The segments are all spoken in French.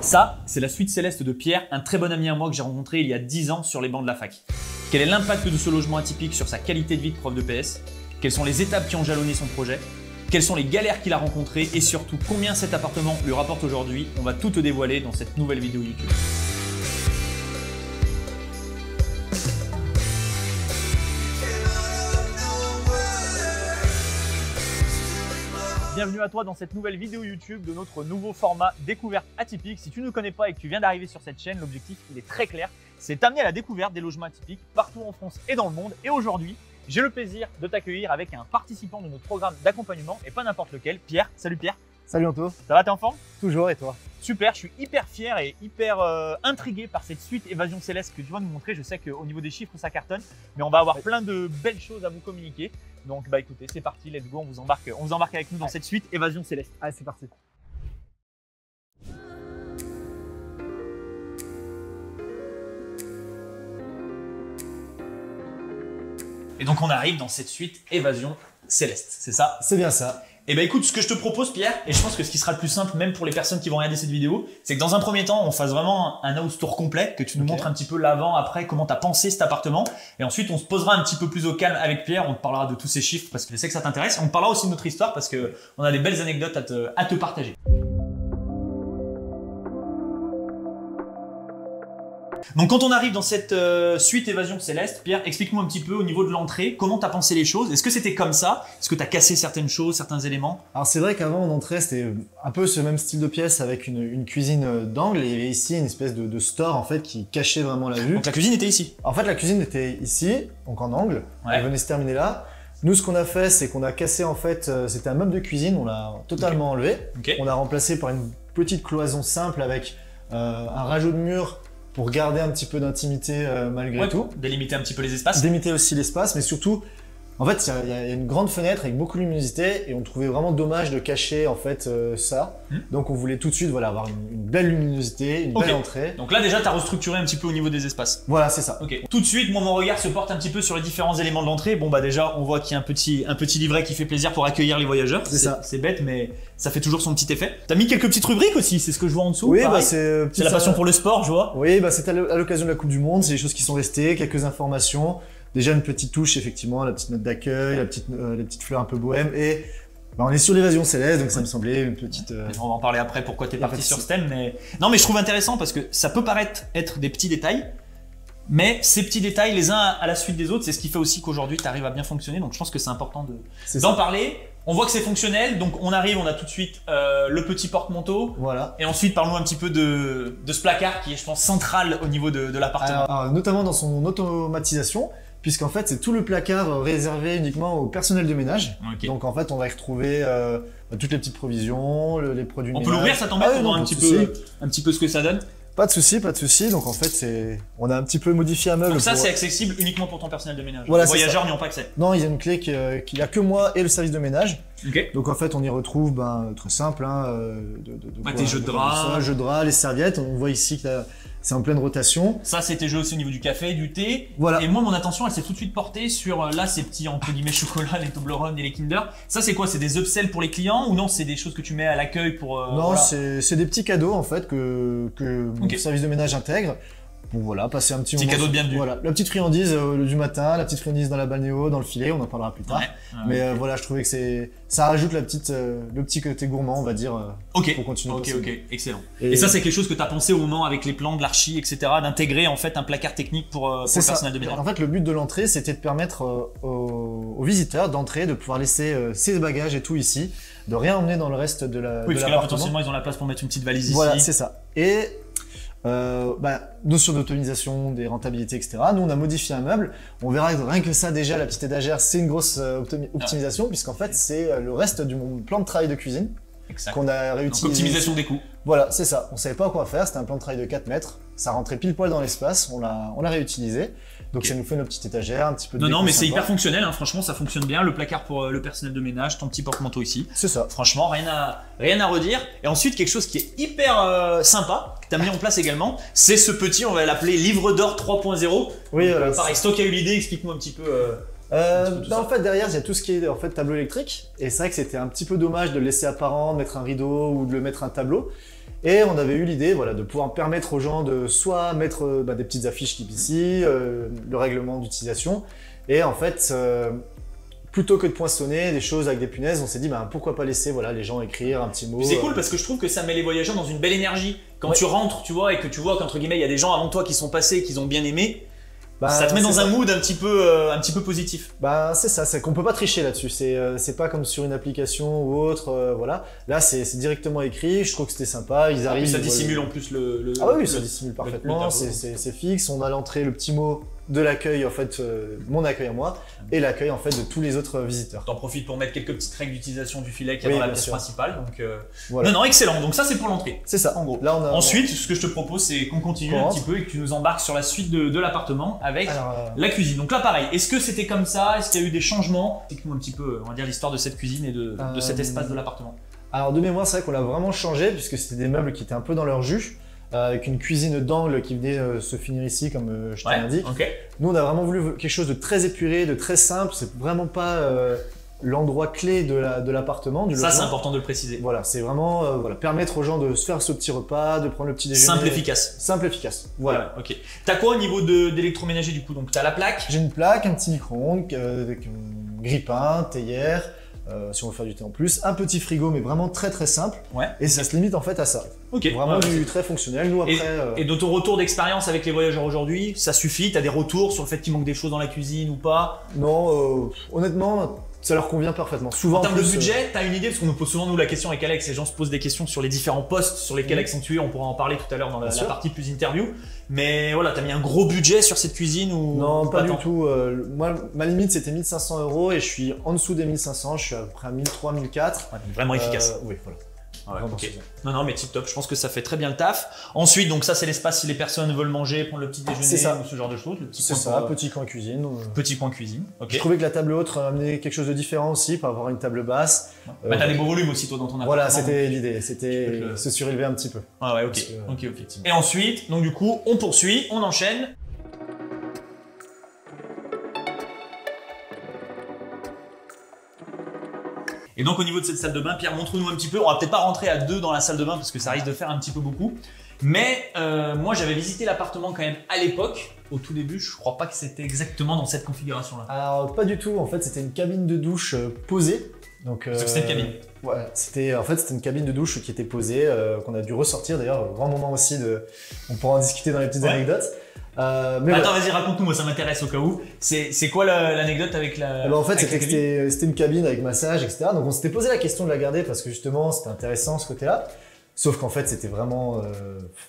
Ça, c'est la suite céleste de Pierre, un très bon ami à moi que j'ai rencontré il y a 10 ans sur les bancs de la fac. Quel est l'impact de ce logement atypique sur sa qualité de vie de prof de PS? Quelles sont les étapes qui ont jalonné son projet? Quelles sont les galères qu'il a rencontrées? Et surtout, combien cet appartement lui rapporte aujourd'hui? On va tout te dévoiler dans cette nouvelle vidéo YouTube. Bienvenue à toi dans cette nouvelle vidéo YouTube de notre nouveau format découverte atypique. Si tu ne nous connais pas et que tu viens d'arriver sur cette chaîne, l'objectif il est très clair, c'est t'amener à la découverte des logements atypiques partout en France et dans le monde. Et aujourd'hui, j'ai le plaisir de t'accueillir avec un participant de notre programme d'accompagnement et pas n'importe lequel, Pierre. Salut Pierre. Salut Anto. Ça va, t'es en forme? Toujours, et toi? Super, je suis hyper fier et hyper intrigué par cette suite Évasion Céleste que tu vas nous montrer. Je sais qu'au niveau des chiffres, ça cartonne, mais on va avoir plein de belles choses à vous communiquer. Donc bah écoutez, c'est parti, let's go, on vous embarque avec nous dans cette suite Évasion Céleste. Allez, c'est parti. Et donc on arrive dans cette suite Évasion Céleste, c'est ça? C'est bien ça. Et bah écoute, ce que je te propose Pierre, et je pense que ce qui sera le plus simple même pour les personnes qui vont regarder cette vidéo, c'est que dans un premier temps, on fasse vraiment un house tour complet, que tu nous montres un petit peu l'avant, après, comment tu as pensé cet appartement. Et ensuite, on se posera un petit peu plus au calme avec Pierre, on te parlera de tous ces chiffres parce que je sais que ça t'intéresse. Et on te parlera aussi de notre histoire parce que on a des belles anecdotes à te partager. Donc quand on arrive dans cette suite Évasion Céleste, Pierre, explique-nous un petit peu au niveau de l'entrée, comment tu as pensé les choses? Est-ce que c'était comme ça? Est-ce que tu as cassé certaines choses, certains éléments? Alors c'est vrai qu'avant on entrait, c'était un peu ce même style de pièce avec une cuisine d'angle et ici une espèce de store en fait qui cachait vraiment la vue. Donc la cuisine était ici? En fait la cuisine était ici, donc en angle, elle venait se terminer là. Nous ce qu'on a fait c'est qu'on a cassé en fait, c'était un meuble de cuisine, on l'a totalement enlevé. On a remplacé par une petite cloison simple avec un rajout de mur pour garder un petit peu d'intimité malgré tout. Délimiter un petit peu les espaces. Délimiter aussi l'espace, mais surtout, en fait, il y a une grande fenêtre avec beaucoup de luminosité et on trouvait vraiment dommage de cacher en fait ça. Donc on voulait tout de suite avoir une belle luminosité, une belle entrée. Donc là déjà, tu as restructuré un petit peu au niveau des espaces. Voilà, c'est ça. Tout de suite, mon regard se porte un petit peu sur les différents éléments de l'entrée. Bon bah déjà, on voit qu'il y a un petit livret qui fait plaisir pour accueillir les voyageurs. C'est ça. C'est bête, mais ça fait toujours son petit effet. T'as mis quelques petites rubriques aussi, c'est ce que je vois en dessous. Oui, bah c'est la passion pour le sport, je vois. Oui, bah c'est à l'occasion de la Coupe du Monde, c'est des choses qui sont restées, quelques informations. Déjà une petite touche, effectivement, la petite note d'accueil, la petite fleur un peu bohème. Et bah, on est sur l'Évasion Céleste, donc ça me semblait une petite... On va en parler après, pourquoi tu es parti sur ce thème. Mais... Non, mais je trouve intéressant parce que ça peut paraître être des petits détails, mais ces petits détails, les uns à la suite des autres, c'est ce qui fait aussi qu'aujourd'hui, tu arrives à bien fonctionner. Donc je pense que c'est important d'en parler. On voit que c'est fonctionnel, donc on arrive, on a tout de suite le petit porte-manteau. Voilà. Et ensuite, parlons un petit peu de ce placard qui est, je pense, central au niveau de l'appartement. Alors, notamment dans son automatisation, puisqu'en fait, c'est tout le placard réservé uniquement au personnel de ménage. Donc en fait, on va y retrouver toutes les petites provisions, les produits de ménage. On peut l'ouvrir, ça t'embête pour voir un petit peu ce que ça donne? Pas de souci, pas de souci. Donc en fait, on a un petit peu modifié un meuble. Donc ça, c'est accessible uniquement pour ton personnel de ménage. Voilà, les voyageurs n'y ont pas accès. Non, il y a une clé qu'il n'y a que moi et le service de ménage. Donc en fait, on y retrouve très simple, tes jeux de draps, les serviettes. On voit ici que c'est en pleine rotation. Ça, c'était jeu aussi au niveau du café, du thé. Voilà. Et moi, mon attention, elle s'est tout de suite portée sur là ces petits entre guillemets chocolats, les Toblerone et les Kinder. Ça, c'est quoi? C'est des upsells pour les clients ou non? C'est des choses que tu mets à l'accueil pour. Non, c'est des petits cadeaux en fait que le service de ménage intègre. Bon voilà, passer un petit moment. Cadeau de bienvenue. Voilà, la petite friandise du matin, la petite friandise dans la balnéo, dans le filet, on en parlera plus tard. Mais voilà, je trouvais que ça rajoute le petit côté gourmand, on va dire. Pour continuer. Ok, excellent. Et ça, c'est quelque chose que tu as pensé au moment avec les plans de l'archi, etc., d'intégrer en fait un placard technique pour le personnel de ménage. En fait, le but de l'entrée, c'était de permettre aux visiteurs d'entrer, de pouvoir laisser ses bagages et tout ici, de rien emmener dans le reste de l'appartement. Oui, parce que là, potentiellement, ils ont la place pour mettre une petite valise ici. Voilà, c'est ça. Et notion d'automatisation, des rentabilités, etc. Nous, on a modifié un meuble. On verra que rien que ça, déjà, la petite étagère, c'est une grosse optimisation, puisqu'en fait, c'est le reste du plan de travail de cuisine qu'on a réutilisé. Donc, optimisation des coûts. Voilà, c'est ça. On savait pas quoi faire. C'était un plan de travail de 4 mètres. Ça rentrait pile poil dans l'espace. On l'a réutilisé. Donc ça nous fait nos petites étagères, un petit peu de Non, mais c'est hyper fonctionnel, hein. Franchement, ça fonctionne bien. Le placard pour le personnel de ménage, ton petit porte-manteau ici. C'est ça. Franchement, rien à redire. Et ensuite, quelque chose qui est hyper sympa, que tu as mis en place également, c'est ce petit, on va l'appeler livre d'or 3.0. Oui, voilà. Pareil, c'est toi qui as eu l'idée, explique-moi un petit peu. En fait, derrière, il y a tout ce qui est tableau électrique. Et c'est vrai que c'était un petit peu dommage de le laisser apparent, de mettre un rideau ou de le mettre un tableau. Et on avait eu l'idée voilà, de pouvoir permettre aux gens de soit mettre des petites affiches type ici, le règlement d'utilisation, et en fait, plutôt que de poinçonner des choses avec des punaises, on s'est dit pourquoi pas laisser les gens écrire un petit mot. C'est cool parce que je trouve que ça met les voyageurs dans une belle énergie. Quand tu rentres, tu vois, et que tu vois qu'entre guillemets, il y a des gens avant toi qui sont passés et qui ont bien aimé, ça te met dans un mood un petit peu positif. C'est ça, c'est qu'on peut pas tricher là-dessus. C'est pas comme sur une application ou autre, voilà. Là, c'est directement écrit. Je trouve que c'était sympa. Ils arrivent. Ça dissimule en plus le. Ah oui, ça dissimule parfaitement. C'est fixe. On a l'entrée, le petit mot de l'accueil, en fait, mon accueil à moi, et l'accueil en fait de tous les autres visiteurs. T'en profites pour mettre quelques petites règles d'utilisation du filet qu'il y a dans la pièce principale. Donc voilà. Non, excellent. Donc ça, c'est pour l'entrée. C'est ça. En gros. Là, Ensuite, ce que je te propose, c'est qu'on continue un petit peu et que tu nous embarques sur la suite de l'appartement avec la cuisine. Donc là, pareil. Est-ce que c'était comme ça? Est-ce qu'il y a eu des changements? Explique-nous un petit peu, on va dire, l'histoire de cette cuisine et de cet espace de l'appartement. Alors de mémoire, c'est vrai qu'on l'a vraiment changé puisque c'était des meubles qui étaient un peu dans leur jus. Avec une cuisine d'angle qui venait se finir ici, comme je t'ai dit. Okay. Nous, on a vraiment voulu quelque chose de très épuré, de très simple. C'est vraiment pas l'endroit clé de l'appartement. Ça, c'est important de le préciser. Voilà, c'est vraiment permettre aux gens de se faire ce petit repas, de prendre le petit déjeuner. Simple, efficace. Simple, efficace. Voilà. Ok. T'as quoi au niveau d'électroménager du coup? Donc, t'as la plaque? J'ai une plaque, un petit micro-ondes, grille-pain, théière. Si on veut faire du thé en plus, un petit frigo mais vraiment très très simple, et ça se limite en fait à ça. Vraiment du très fonctionnel. Nous après. Et de ton retour d'expérience avec les voyageurs aujourd'hui, ça suffit? T'as des retours sur le fait qu'il manque des choses dans la cuisine ou pas? Non, honnêtement, ça leur convient parfaitement. Souvent, en termes de budget, t'as une idée? Parce qu'on nous pose souvent nous la question avec Alex, les gens se posent des questions sur les différents postes sur lesquels accentuer, on pourra en parler tout à l'heure dans la partie plus interview. Mais voilà, t'as mis un gros budget sur cette cuisine ou non, pas du tout. Moi, ma limite c'était 1 500 € et je suis en dessous des 1 500, je suis à peu près à 1 300, 1 400. Vraiment efficace. Oui, voilà. Okay. Non, mais tip top. Je pense que ça fait très bien le taf. Ensuite, donc ça, c'est l'espace si les personnes veulent manger, prendre le petit déjeuner ou ce genre de choses. C'est ça, petit coin cuisine. Petit coin cuisine. Okay. Je trouvais que la table haute amenait quelque chose de différent aussi, par avoir une table basse. T'as des beaux volumes aussi, toi, dans ton appartement. Voilà, c'était l'idée. C'était se surélever un petit peu. Ah ouais, ok. Et ensuite, donc du coup, on poursuit, on enchaîne. Et donc au niveau de cette salle de bain, Pierre, montre-nous un petit peu. On va peut-être pas rentrer à deux dans la salle de bain parce que ça risque de faire un petit peu beaucoup. Mais moi j'avais visité l'appartement quand même à l'époque. Au tout début, je crois pas que c'était exactement dans cette configuration-là. Alors pas du tout. En fait, c'était une cabine de douche posée. Donc c'était une cabine. Ouais, c'était une cabine de douche qui était posée, qu'on a dû ressortir. D'ailleurs, grand moment aussi on pourra en discuter dans les petites anecdotes. Mais attends, vas-y, raconte-nous, moi ça m'intéresse au cas où. C'est quoi l'anecdote avec la. En fait, c'était une cabine avec massage, etc. Donc on s'était posé la question de la garder parce que justement c'était intéressant ce côté-là. Sauf qu'en fait c'était vraiment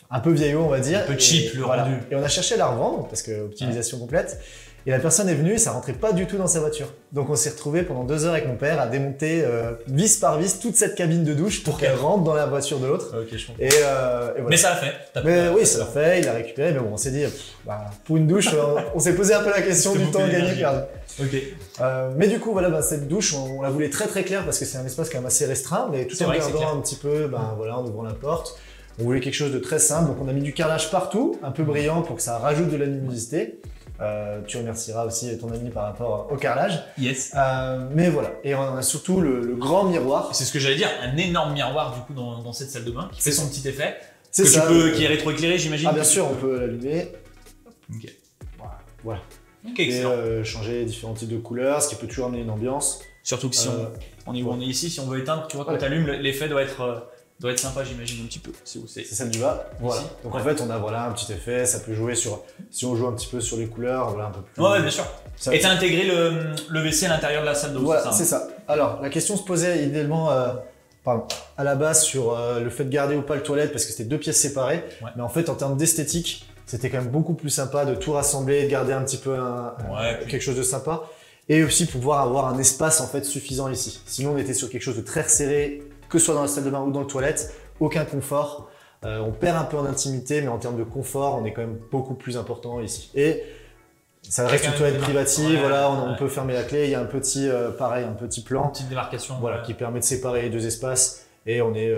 un peu vieillot, on va dire. Un peu cheap le rendu. Et on a cherché à la revendre parce que optimisation complète. Et la personne est venue et ça rentrait pas du tout dans sa voiture. Donc on s'est retrouvé pendant 2 heures avec mon père à démonter vis par vis toute cette cabine de douche pour qu'elle rentre dans la voiture de l'autre. Ok, je comprends. Et voilà. Mais ça l'a fait. Oui, ça l'a fait, il a récupéré, mais bon, on s'est dit, pour une douche, on s'est posé un peu la question du temps gagné perdu. Mais du coup, voilà, cette douche, on la voulait très très claire parce que c'est un espace quand même assez restreint, mais tout en gardant un petit peu, en ouvrant la porte. On voulait quelque chose de très simple, donc on a mis du carrelage partout, un peu brillant pour que ça rajoute de la luminosité. Tu remercieras aussi ton ami par rapport au carrelage. Yes. Mais voilà. Et on a surtout le grand miroir. C'est ce que j'allais dire, un énorme miroir du coup dans cette salle de bain qui fait son petit effet. C'est ça. Qui est rétroéclairé, j'imagine. Ah bien sûr, on peut l'allumer. Ok. Voilà. Ok, excellent. Et changer différents types de couleurs, ce qui peut toujours amener une ambiance. Surtout que si on est ici, si on veut éteindre, tu vois, quand tu allumes, l'effet doit être sympa, j'imagine, un petit peu. C'est celle du bas. Voilà. Donc en fait, on a un petit effet. Ça peut jouer sur. Si on joue un petit peu sur les couleurs, un peu plus. Ouais, bien sûr. Et t'as intégré le WC à l'intérieur de la salle d'eau. Voilà, c'est ça. Alors, la question se posait idéalement à la base sur le fait de garder ou pas le toilette parce que c'était 2 pièces séparées. Ouais. Mais en fait, en termes d'esthétique, c'était quand même beaucoup plus sympa de tout rassembler, de garder un petit peu quelque chose de sympa. Et aussi pouvoir avoir un espace en fait suffisant ici. Sinon, on était sur quelque chose de très resserré, que ce soit dans la salle de bain ou dans le toilette, aucun confort. On perd un peu en intimité, mais en termes de confort, on est quand même beaucoup plus important ici. Et ça reste une toilette privative, on peut fermer la clé. Il y a un petit, un petit plan, une petite démarcation, qui permet de séparer les 2 espaces. Et on est,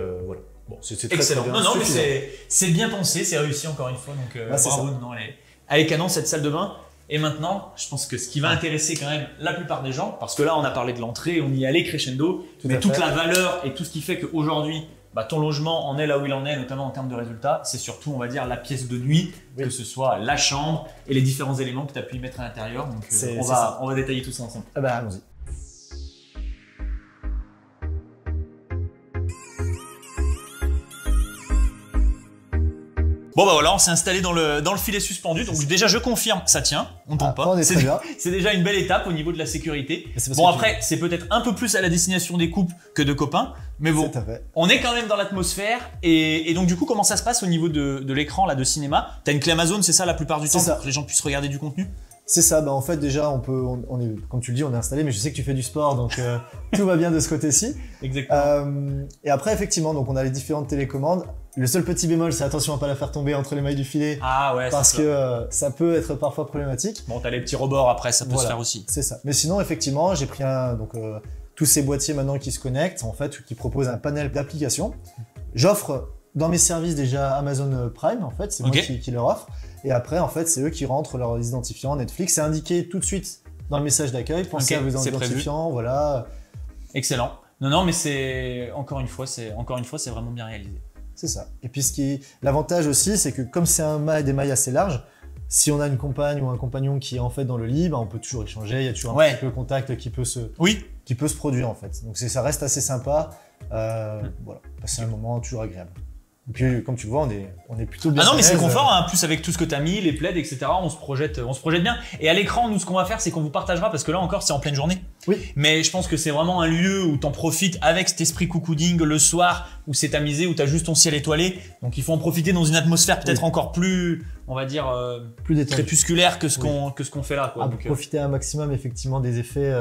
Bon, c'est très excellent. Très bien, non, mais c'est bien pensé, c'est réussi encore une fois. Donc bravo. Elle est canon cette salle de bain. Et maintenant, je pense que ce qui va intéresser quand même la plupart des gens, parce que là on a parlé de l'entrée, on y est allé crescendo, mais toute la valeur et tout ce qui fait qu'aujourd'hui ton logement en est là où il en est, notamment en termes de résultats. C'est surtout, on va dire, la pièce de nuit, que ce soit la chambre et les différents éléments que tu as pu y mettre à l'intérieur. Donc on va détailler tout ça ensemble. Ah bah allons-y. Bon bah voilà, on s'est installé dans le filet suspendu, donc déjà je confirme, ça tient, on ne tombe pas. C'est déjà une belle étape au niveau de la sécurité. Bon après, c'est peut-être un peu plus à la destination des couples que de copains, mais bon, on est quand même dans l'atmosphère. Et donc du coup, comment ça se passe au niveau de l'écran là de cinéma? T'as une clé Amazon, c'est ça la plupart du temps, pour que les gens puissent regarder du contenu? C'est ça, bah en fait déjà on est, comme tu le dis, on est installé, mais je sais que tu fais du sport, donc tout va bien de ce côté-ci. Exactement. Et après effectivement, donc on a les différentes télécommandes. Le seul petit bémol, c'est attention à pas la faire tomber entre les mailles du filet, parce que ça peut être parfois problématique. Bon, t'as les petits rebords après, ça peut se faire aussi. C'est ça. Mais sinon effectivement, j'ai pris tous ces boîtiers maintenant qui se connectent, en fait, qui proposent un panel d'applications. J'offre dans mes services déjà Amazon Prime, en fait, c'est moi qui leur offre. Et après, en fait, c'est eux qui rentrent leurs identifiants Netflix. C'est indiqué tout de suite dans le message d'accueil. Pensez à vos identifiants, voilà. Excellent. Non, mais c'est encore une fois, c'est vraiment bien réalisé. C'est ça. Et puis l'avantage aussi, c'est que comme c'est des mailles assez larges, si on a une compagne ou un compagnon qui est en fait dans le lit, on peut toujours échanger. Il y a toujours un petit peu de contact qui peut se produire en fait. Donc ça reste assez sympa. Voilà, passer un moment toujours agréable. Et puis, comme tu le vois, on est plutôt bien. Ah non, mais c'est confort, hein. Plus avec tout ce que tu as mis, les plaids, etc. On se projette bien. Et à l'écran, nous, ce qu'on va faire, c'est qu'on vous partagera, parce que là encore, c'est en pleine journée. Oui. Mais je pense que c'est vraiment un lieu où tu en profites avec cet esprit cocooning le soir, où c'est tamisé, où tu as juste ton ciel étoilé. Donc, il faut en profiter dans une atmosphère peut-être encore plus, on va dire, plus crépusculaire que ce qu'on fait là, quoi. Donc, profiter un maximum, effectivement, des effets.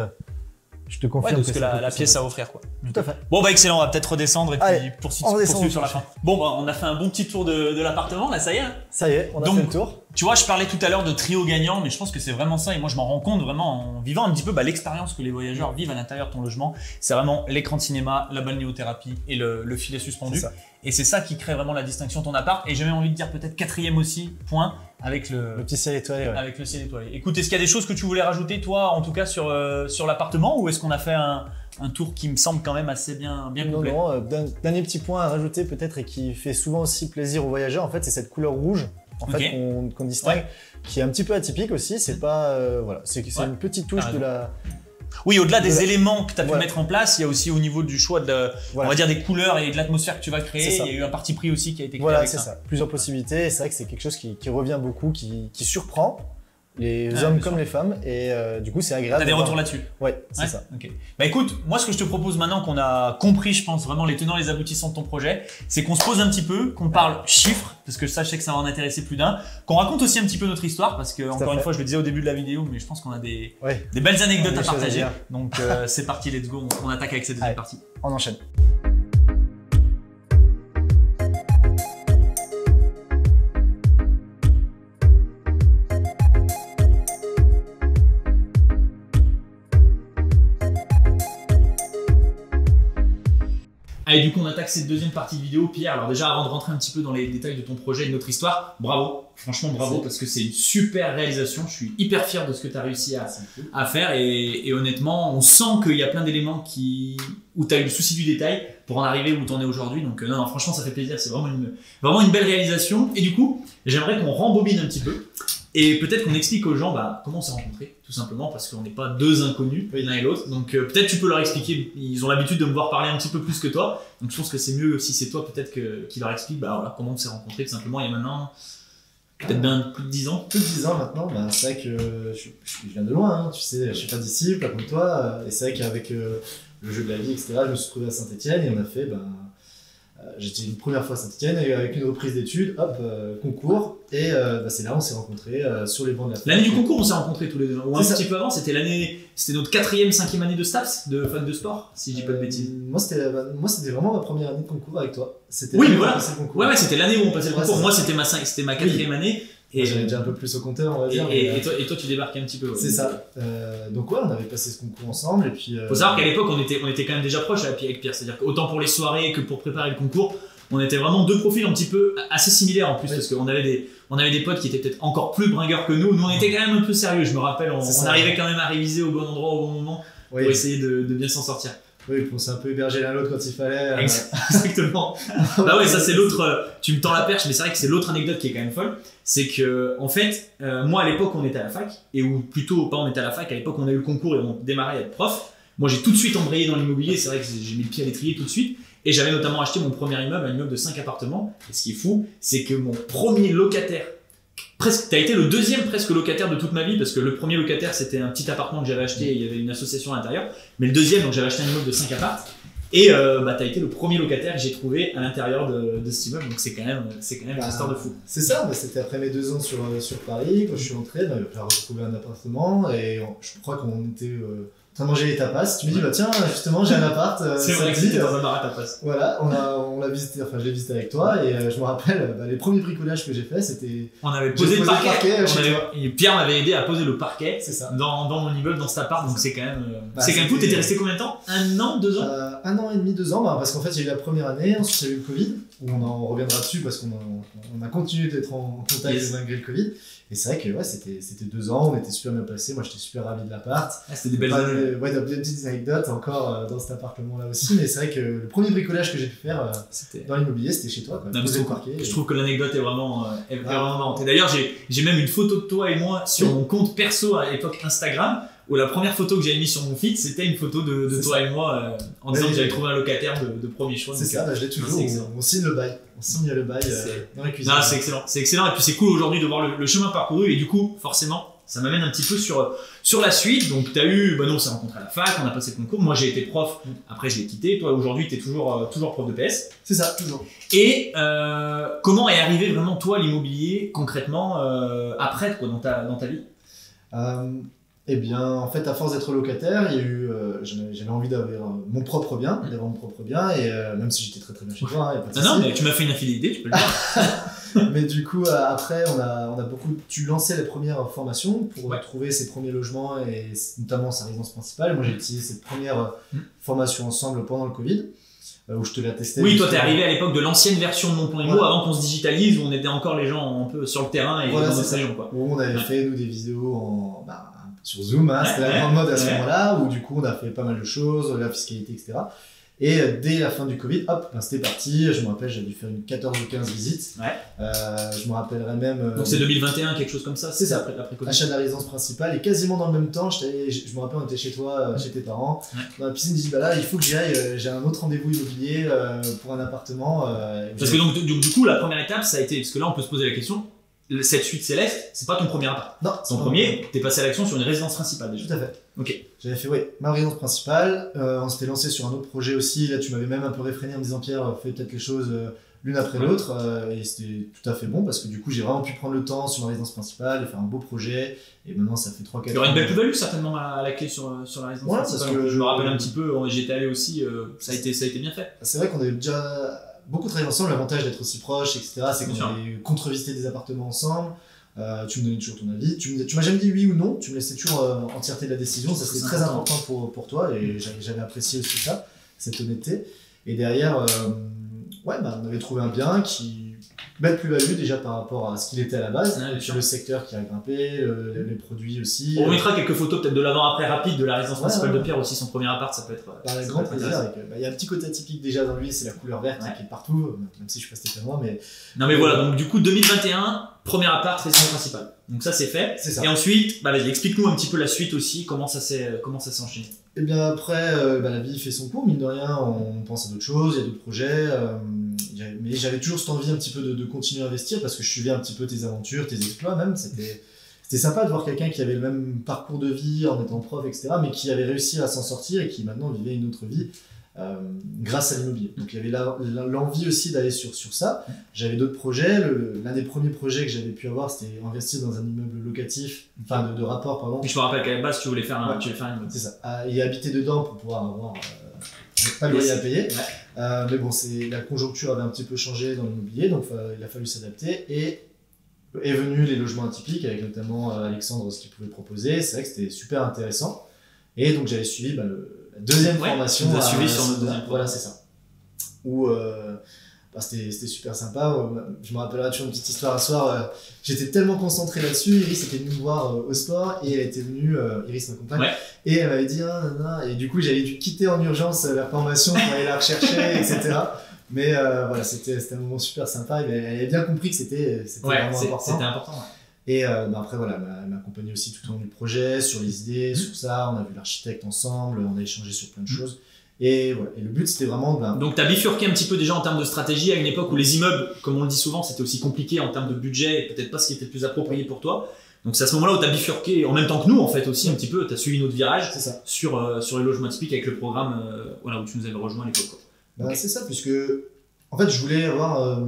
Je te confirme de ce que la pièce a à offrir, quoi. Tout à fait. Bon bah excellent, on va peut-être redescendre et puis poursuivre sur la fin. Bon bah on a fait un bon petit tour de l'appartement, là ça y est. Ça y est, on a fait le tour. Tu vois, je parlais tout à l'heure de trio gagnant, mais je pense que c'est vraiment ça et moi je m'en rends compte vraiment en vivant un petit peu l'expérience que les voyageurs vivent à l'intérieur de ton logement. C'est vraiment l'écran de cinéma, la balnéothérapie et le filet suspendu. Et c'est ça qui crée vraiment la distinction de ton appart. Et j'ai même envie de dire peut-être quatrième aussi, point, avec le petit ciel étoilé. Avec le ciel étoilé. Écoute, est-ce qu'il y a des choses que tu voulais rajouter, toi, en tout cas sur l'appartement, ou est-ce qu'on a fait un tour qui me semble quand même assez bien complet? Non, dernier petit point à rajouter peut-être et qui fait souvent aussi plaisir aux voyageurs, en fait, c'est cette couleur rouge qu'on distingue, qui est un petit peu atypique aussi. C'est pas c'est une petite touche de la. Oui, au-delà des éléments que tu as pu mettre en place, il y a aussi au niveau du choix on va dire des couleurs et de l'atmosphère que tu vas créer. Il y a eu un parti pris aussi qui a été créé. Voilà, c'est ça. Plusieurs possibilités. Et c'est vrai que c'est quelque chose qui revient beaucoup, qui surprend les hommes comme les femmes. Et du coup, c'est agréable. T'as des retours là-dessus? Ouais, c'est ça. Okay. Bah écoute, moi ce que je te propose maintenant qu'on a compris, je pense, vraiment les tenants et les aboutissants de ton projet, c'est qu'on se pose un petit peu, qu'on parle chiffres, parce que ça, je sais que ça va en intéresser plus d'un, qu'on raconte aussi un petit peu notre histoire, parce que encore une fois, je le disais au début de la vidéo, mais je pense qu'on a des belles anecdotes à partager. Donc c'est parti, let's go, on attaque avec cette deuxième partie. On enchaîne. Allez, du coup, on attaque cette deuxième partie de vidéo. Pierre, alors déjà, avant de rentrer un petit peu dans les détails de ton projet et de notre histoire, bravo, franchement bravo, parce que c'est une super réalisation. Je suis hyper fier de ce que tu as réussi à faire et honnêtement, on sent qu'il y a plein d'éléments où tu as eu le souci du détail pour en arriver où tu en es aujourd'hui. Donc non, franchement, ça fait plaisir, c'est vraiment une belle réalisation. Et du coup, j'aimerais qu'on rembobine un petit peu. Et peut-être qu'on explique aux gens comment on s'est rencontrés, tout simplement, parce qu'on n'est pas deux inconnus, l'un et l'autre. Donc peut-être tu peux leur expliquer, ils ont l'habitude de me voir parler un petit peu plus que toi. Donc je pense que c'est mieux si c'est toi peut-être qui leur explique comment on s'est rencontrés, tout simplement, il y a maintenant peut-être bien plus de 10 ans. Plus de 10 ans maintenant, c'est vrai que je viens de loin, hein, tu sais, je suis pas d'ici, pas comme toi. Et c'est vrai qu'avec le jeu de la vie, etc., je me suis retrouvé à Saint-Etienne et on a fait... j'étais une première fois à Saint-Etienne et avec une reprise d'études, concours, et c'est là on s'est rencontrés sur les bancs de la fac. L'année du concours, on s'est rencontrés tous les deux, ou un petit peu avant, c'était notre 4e, 5e année de STAPS, de fan de sport, si je dis pas de bêtises. Moi c'était vraiment ma première année de concours avec toi. Oui, voilà, ouais, c'était l'année où on passait le concours, moi c'était ma 4e année. Et j'avais déjà un peu plus au compteur, on va dire. Et toi, tu débarquais un petit peu. C'est ça. Donc on avait passé ce concours ensemble et puis. Faut savoir qu'à l'époque, on était quand même déjà proches avec Pierre. C'est-à-dire qu'autant pour les soirées que pour préparer le concours, on était vraiment deux profils un petit peu assez similaires en plus, parce qu'on avait des potes qui étaient peut-être encore plus bringueurs que nous. Nous, on était quand même un peu sérieux. Je me rappelle, on arrivait quand même à réviser au bon endroit, au bon moment, pour essayer de bien s'en sortir. Oui, on s'est un peu hébergé l'un l'autre quand il fallait. Exactement. Bah ouais, ça c'est l'autre. Tu me tends la perche, mais c'est vrai que c'est l'autre anecdote qui est quand même folle. C'est que, en fait, moi à l'époque on était à la fac, ou plutôt pas on était à la fac, à l'époque on a eu le concours et on démarrait à être prof. Moi j'ai tout de suite embrayé dans l'immobilier, c'est vrai que j'ai mis le pied à l'étrier tout de suite. Et j'avais notamment acheté mon premier immeuble, un immeuble de 5 appartements. Et ce qui est fou, c'est que mon premier locataire, t'as été le deuxième presque locataire de toute ma vie, parce que le premier locataire c'était un petit appartement que j'avais acheté et il y avait une association à l'intérieur. Mais le deuxième, donc j'avais acheté un immeuble de 5 apparts. Et t'as été le premier locataire que j'ai trouvé à l'intérieur de cet immeuble, donc c'est quand même une histoire de fou. C'est ça, c'était après mes 2 ans sur Paris, quand je suis entré, j'ai retrouvé un appartement et je crois qu'on était en train de manger les tapas. Tu me dis, bah tiens, justement, j'ai un appart. C'est vrai que c'était dans un bar à tapas. Voilà, on l'a visité, enfin je l'ai visité avec toi et je me rappelle, les premiers bricolages que j'ai fait, c'était. On avait posé le parquet et Pierre m'avait aidé à poser le parquet dans mon immeuble, dans cet appart, donc c'est quand même. C'est quand même fou. T'étais resté combien de temps? 1 an, 2 ans? 1 an et demi, 2 ans, parce qu'en fait il y a eu la première année, ensuite il y a eu le Covid, où on reviendra dessus parce qu'on a continué d'être en contact malgré le Covid. Et c'est vrai que c'était 2 ans, on était super bien placés, moi j'étais super ravi de l'appart. C'était des belles années. Ouais, des petites anecdotes encore dans cet appartement-là aussi, mais c'est vrai que le premier bricolage que j'ai pu faire dans l'immobilier, c'était chez toi. Quoi. Non, je trouve que l'anecdote est vraiment marrante. Et d'ailleurs, j'ai même une photo de toi et moi sur mon compte perso à l'époque Instagram, où la première photo que j'avais mise sur mon feed, c'était une photo de toi et moi en disant que j'avais trouvé un locataire de premier choix. C'est ça, je l'ai toujours, on signe le bail. On signe le bail dans la cuisine. C'est excellent. Et puis c'est cool aujourd'hui de voir le chemin parcouru. Et du coup, forcément, ça m'amène un petit peu sur la suite. Donc, on s'est rencontrés à la fac, on a passé le concours. Moi, j'ai été prof. Après, je l'ai quitté. Toi, aujourd'hui, tu es toujours prof de PS. C'est ça, toujours. Et comment est arrivé vraiment, toi, l'immobilier, concrètement, après, quoi, dans ta vie? Eh bien, en fait, à force d'être locataire, il y a eu, j'avais envie d'avoir mon propre bien, et même si j'étais très très bien chez toi, il n'y a pas de souci. Non, mais tu m'as fait une affidélité, tu peux le dire. Mais du coup, après, tu lançais les premières formations pour trouver ses premiers logements et notamment sa résidence principale. Moi, j'ai utilisé cette première formation ensemble pendant le Covid. Où je te l'ai attesté. Oui, toi t'es arrivé à l'époque de l'ancienne version de Mon Plan Immo, avant qu'on se digitalise, où on était encore les gens un peu sur le terrain et dans notre région. Où on avait fait nous des vidéos sur Zoom, c'était la grande mode à ce moment-là, où du coup on a fait pas mal de choses, la fiscalité, etc. Et dès la fin du Covid, c'était parti. Je me rappelle, j'avais dû faire une 14 ou 15 visites. Je me rappellerai même. Donc c'est 2021, quelque chose comme ça. C'est ça, après Covid. Achat de la résidence principale et quasiment dans le même temps, je me rappelle, on était chez toi, chez tes parents. Dans la piscine, je dis là, il faut que j'y aille. J'ai un autre rendez-vous immobilier pour un appartement. Parce que donc du coup, la première étape, ça a été, parce que là, on peut se poser la question. Cette suite céleste, c'est pas ton premier appart. Non. Ton premier, t'es passé à l'action sur une résidence principale déjà. Tout à fait. Ok. J'avais fait ma résidence principale. On s'était lancé sur un autre projet aussi. Là, tu m'avais même un peu réfréné en me disant Pierre, fais peut-être les choses l'une après l'autre. Et c'était tout à fait bon parce que du coup, j'ai vraiment pu prendre le temps sur ma résidence principale et faire un beau projet. Et maintenant, ça fait 3-4 ans. Il y aura une belle plus-value certainement à la clé sur la résidence principale. Parce que je me rappelle un petit peu, j'étais allé aussi, ça a été bien fait. C'est vrai qu'on avait déjà beaucoup travaillé ensemble. L'avantage d'être aussi proches, etc., c'est qu'on avait contre-visité des appartements ensemble. Tu me donnais toujours ton avis, tu m'as jamais dit oui ou non, tu me laissais toujours entièreté de la décision, ça c'était très important pour toi et j'avais apprécié aussi ça, cette honnêteté. Et derrière, on avait trouvé un bien belle plus-value déjà par rapport à ce qu'il était à la base, et puis le secteur qui a grimpé, les produits aussi. On mettra quelques photos peut-être de l'avant-après rapide de la résidence principale de Pierre aussi, son premier appart, ça peut être. Avec grand plaisir. Il y a un petit côté atypique déjà dans lui, c'est la couleur verte qui est partout, même si je suis resté pas loin. Non mais voilà, donc du coup 2021, premier appart, résidence principale. Donc ça c'est fait. C'est ça. Et ensuite, vas-y, explique-nous un petit peu la suite aussi, comment ça s'est enchaîné. Et bien après, la vie fait son cours, mine de rien, on pense à d'autres choses, il y a d'autres projets. Mais j'avais toujours cette envie un petit peu de continuer à investir parce que je suivais un petit peu tes aventures, tes exploits même. C'était sympa de voir quelqu'un qui avait le même parcours de vie en étant prof, etc., mais qui avait réussi à s'en sortir et qui maintenant vivait une autre vie grâce à l'immobilier. Donc il y avait l'envie aussi d'aller sur ça. J'avais d'autres projets. L'un des premiers projets que j'avais pu avoir, c'était investir dans un immeuble locatif, enfin de rapport, pardon. Je me rappelle qu'à la base, tu voulais faire un immeuble. C'est ça. Et habiter dedans pour pouvoir avoir pas le loyer à payer. Mais bon, la conjoncture avait un petit peu changé dans l'immobilier, donc il a fallu s'adapter. Et est venu les logements atypiques, avec notamment Alexandre, ce qu'il pouvait proposer. C'est vrai que c'était super intéressant. Et donc j'avais suivi la deuxième formation. Tu as suivi sur notre deuxième. Voilà, c'est ça. Où Bah, c'était super sympa. Je me rappellerai toujours une petite histoire. Un soir, j'étais tellement concentré là-dessus. Iris était venue me voir au sport et elle était venue, Iris ma compagne, et elle m'avait dit ah, nanana, et du coup j'avais dû quitter en urgence la formation pour aller la rechercher, etc. Mais voilà, c'était un moment super sympa. Elle avait bien compris que c'était vraiment important. C'était important. Et après voilà, elle m'a accompagné aussi tout au long du projet, sur les idées, sur ça. On a vu l'architecte ensemble, on a échangé sur plein de choses. Et voilà. Et le but c'était vraiment Donc tu as bifurqué un petit peu déjà en termes de stratégie à une époque où les immeubles, comme on le dit souvent, c'était aussi compliqué en termes de budget et peut-être pas ce qui était le plus approprié pour toi. Donc c'est à ce moment-là où tu as bifurqué, en même temps que nous en fait aussi un petit peu, tu as suivi notre virage sur les logements typiques avec le programme voilà, où tu nous avais rejoint à l'époque. Bah, c'est ça, puisque en fait je voulais avoir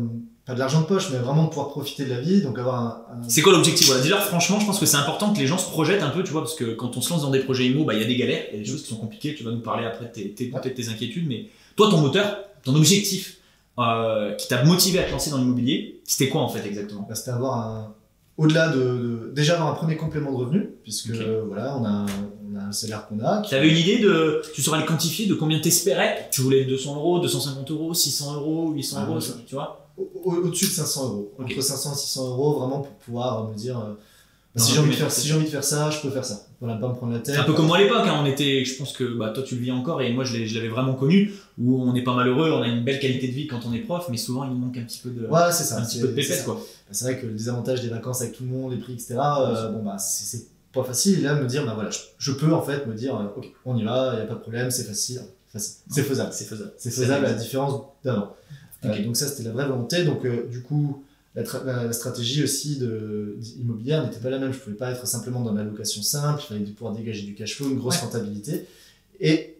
pas de l'argent de poche, mais vraiment pouvoir profiter de la vie, donc avoir C'est quoi l'objectif? Voilà, déjà franchement je pense que c'est important que les gens se projettent un peu, tu vois, parce que quand on se lance dans des projets IMO, bah, y a des galères, il y a des choses qui sont compliquées, tu vas nous parler après de tes inquiétudes, mais toi ton moteur, ton objectif qui t'a motivé à te lancer dans l'immobilier, c'était quoi en fait exactement? Bah, c'était avoir au-delà déjà avoir un premier complément de revenu, puisque voilà, on a un salaire qu'on a. Tu avais une idée tu saurais le quantifier de combien t'espérais? Tu voulais 200 €, 250 €, 600 €, 800 €, tu vois? Au-dessus de 500 €. Entre 500 et 600 € vraiment pour pouvoir me dire si j'ai envie de faire ça, je peux faire ça. Voilà, pas me prendre la tête. C'est un peu comme moi à l'époque, hein, je pense que toi tu le vis encore et moi je l'avais vraiment connu, où on n'est pas malheureux, on a une belle qualité de vie quand on est prof, mais souvent il nous manque un petit peu de pépette quoi. C'est vrai que le désavantage des vacances avec tout le monde, les prix, etc. Bon bah c'est pas facile là de me dire bah voilà, je peux en fait me dire ok, on y va, il y a pas de problème, c'est facile, c'est faisable. C'est faisable à la différence d'avant. Donc ça c'était la vraie volonté. Donc du coup la stratégie aussi immobilière n'était pas la même. Je pouvais pas être simplement dans la location simple, il fallait pouvoir dégager du cash flow, une grosse rentabilité. Et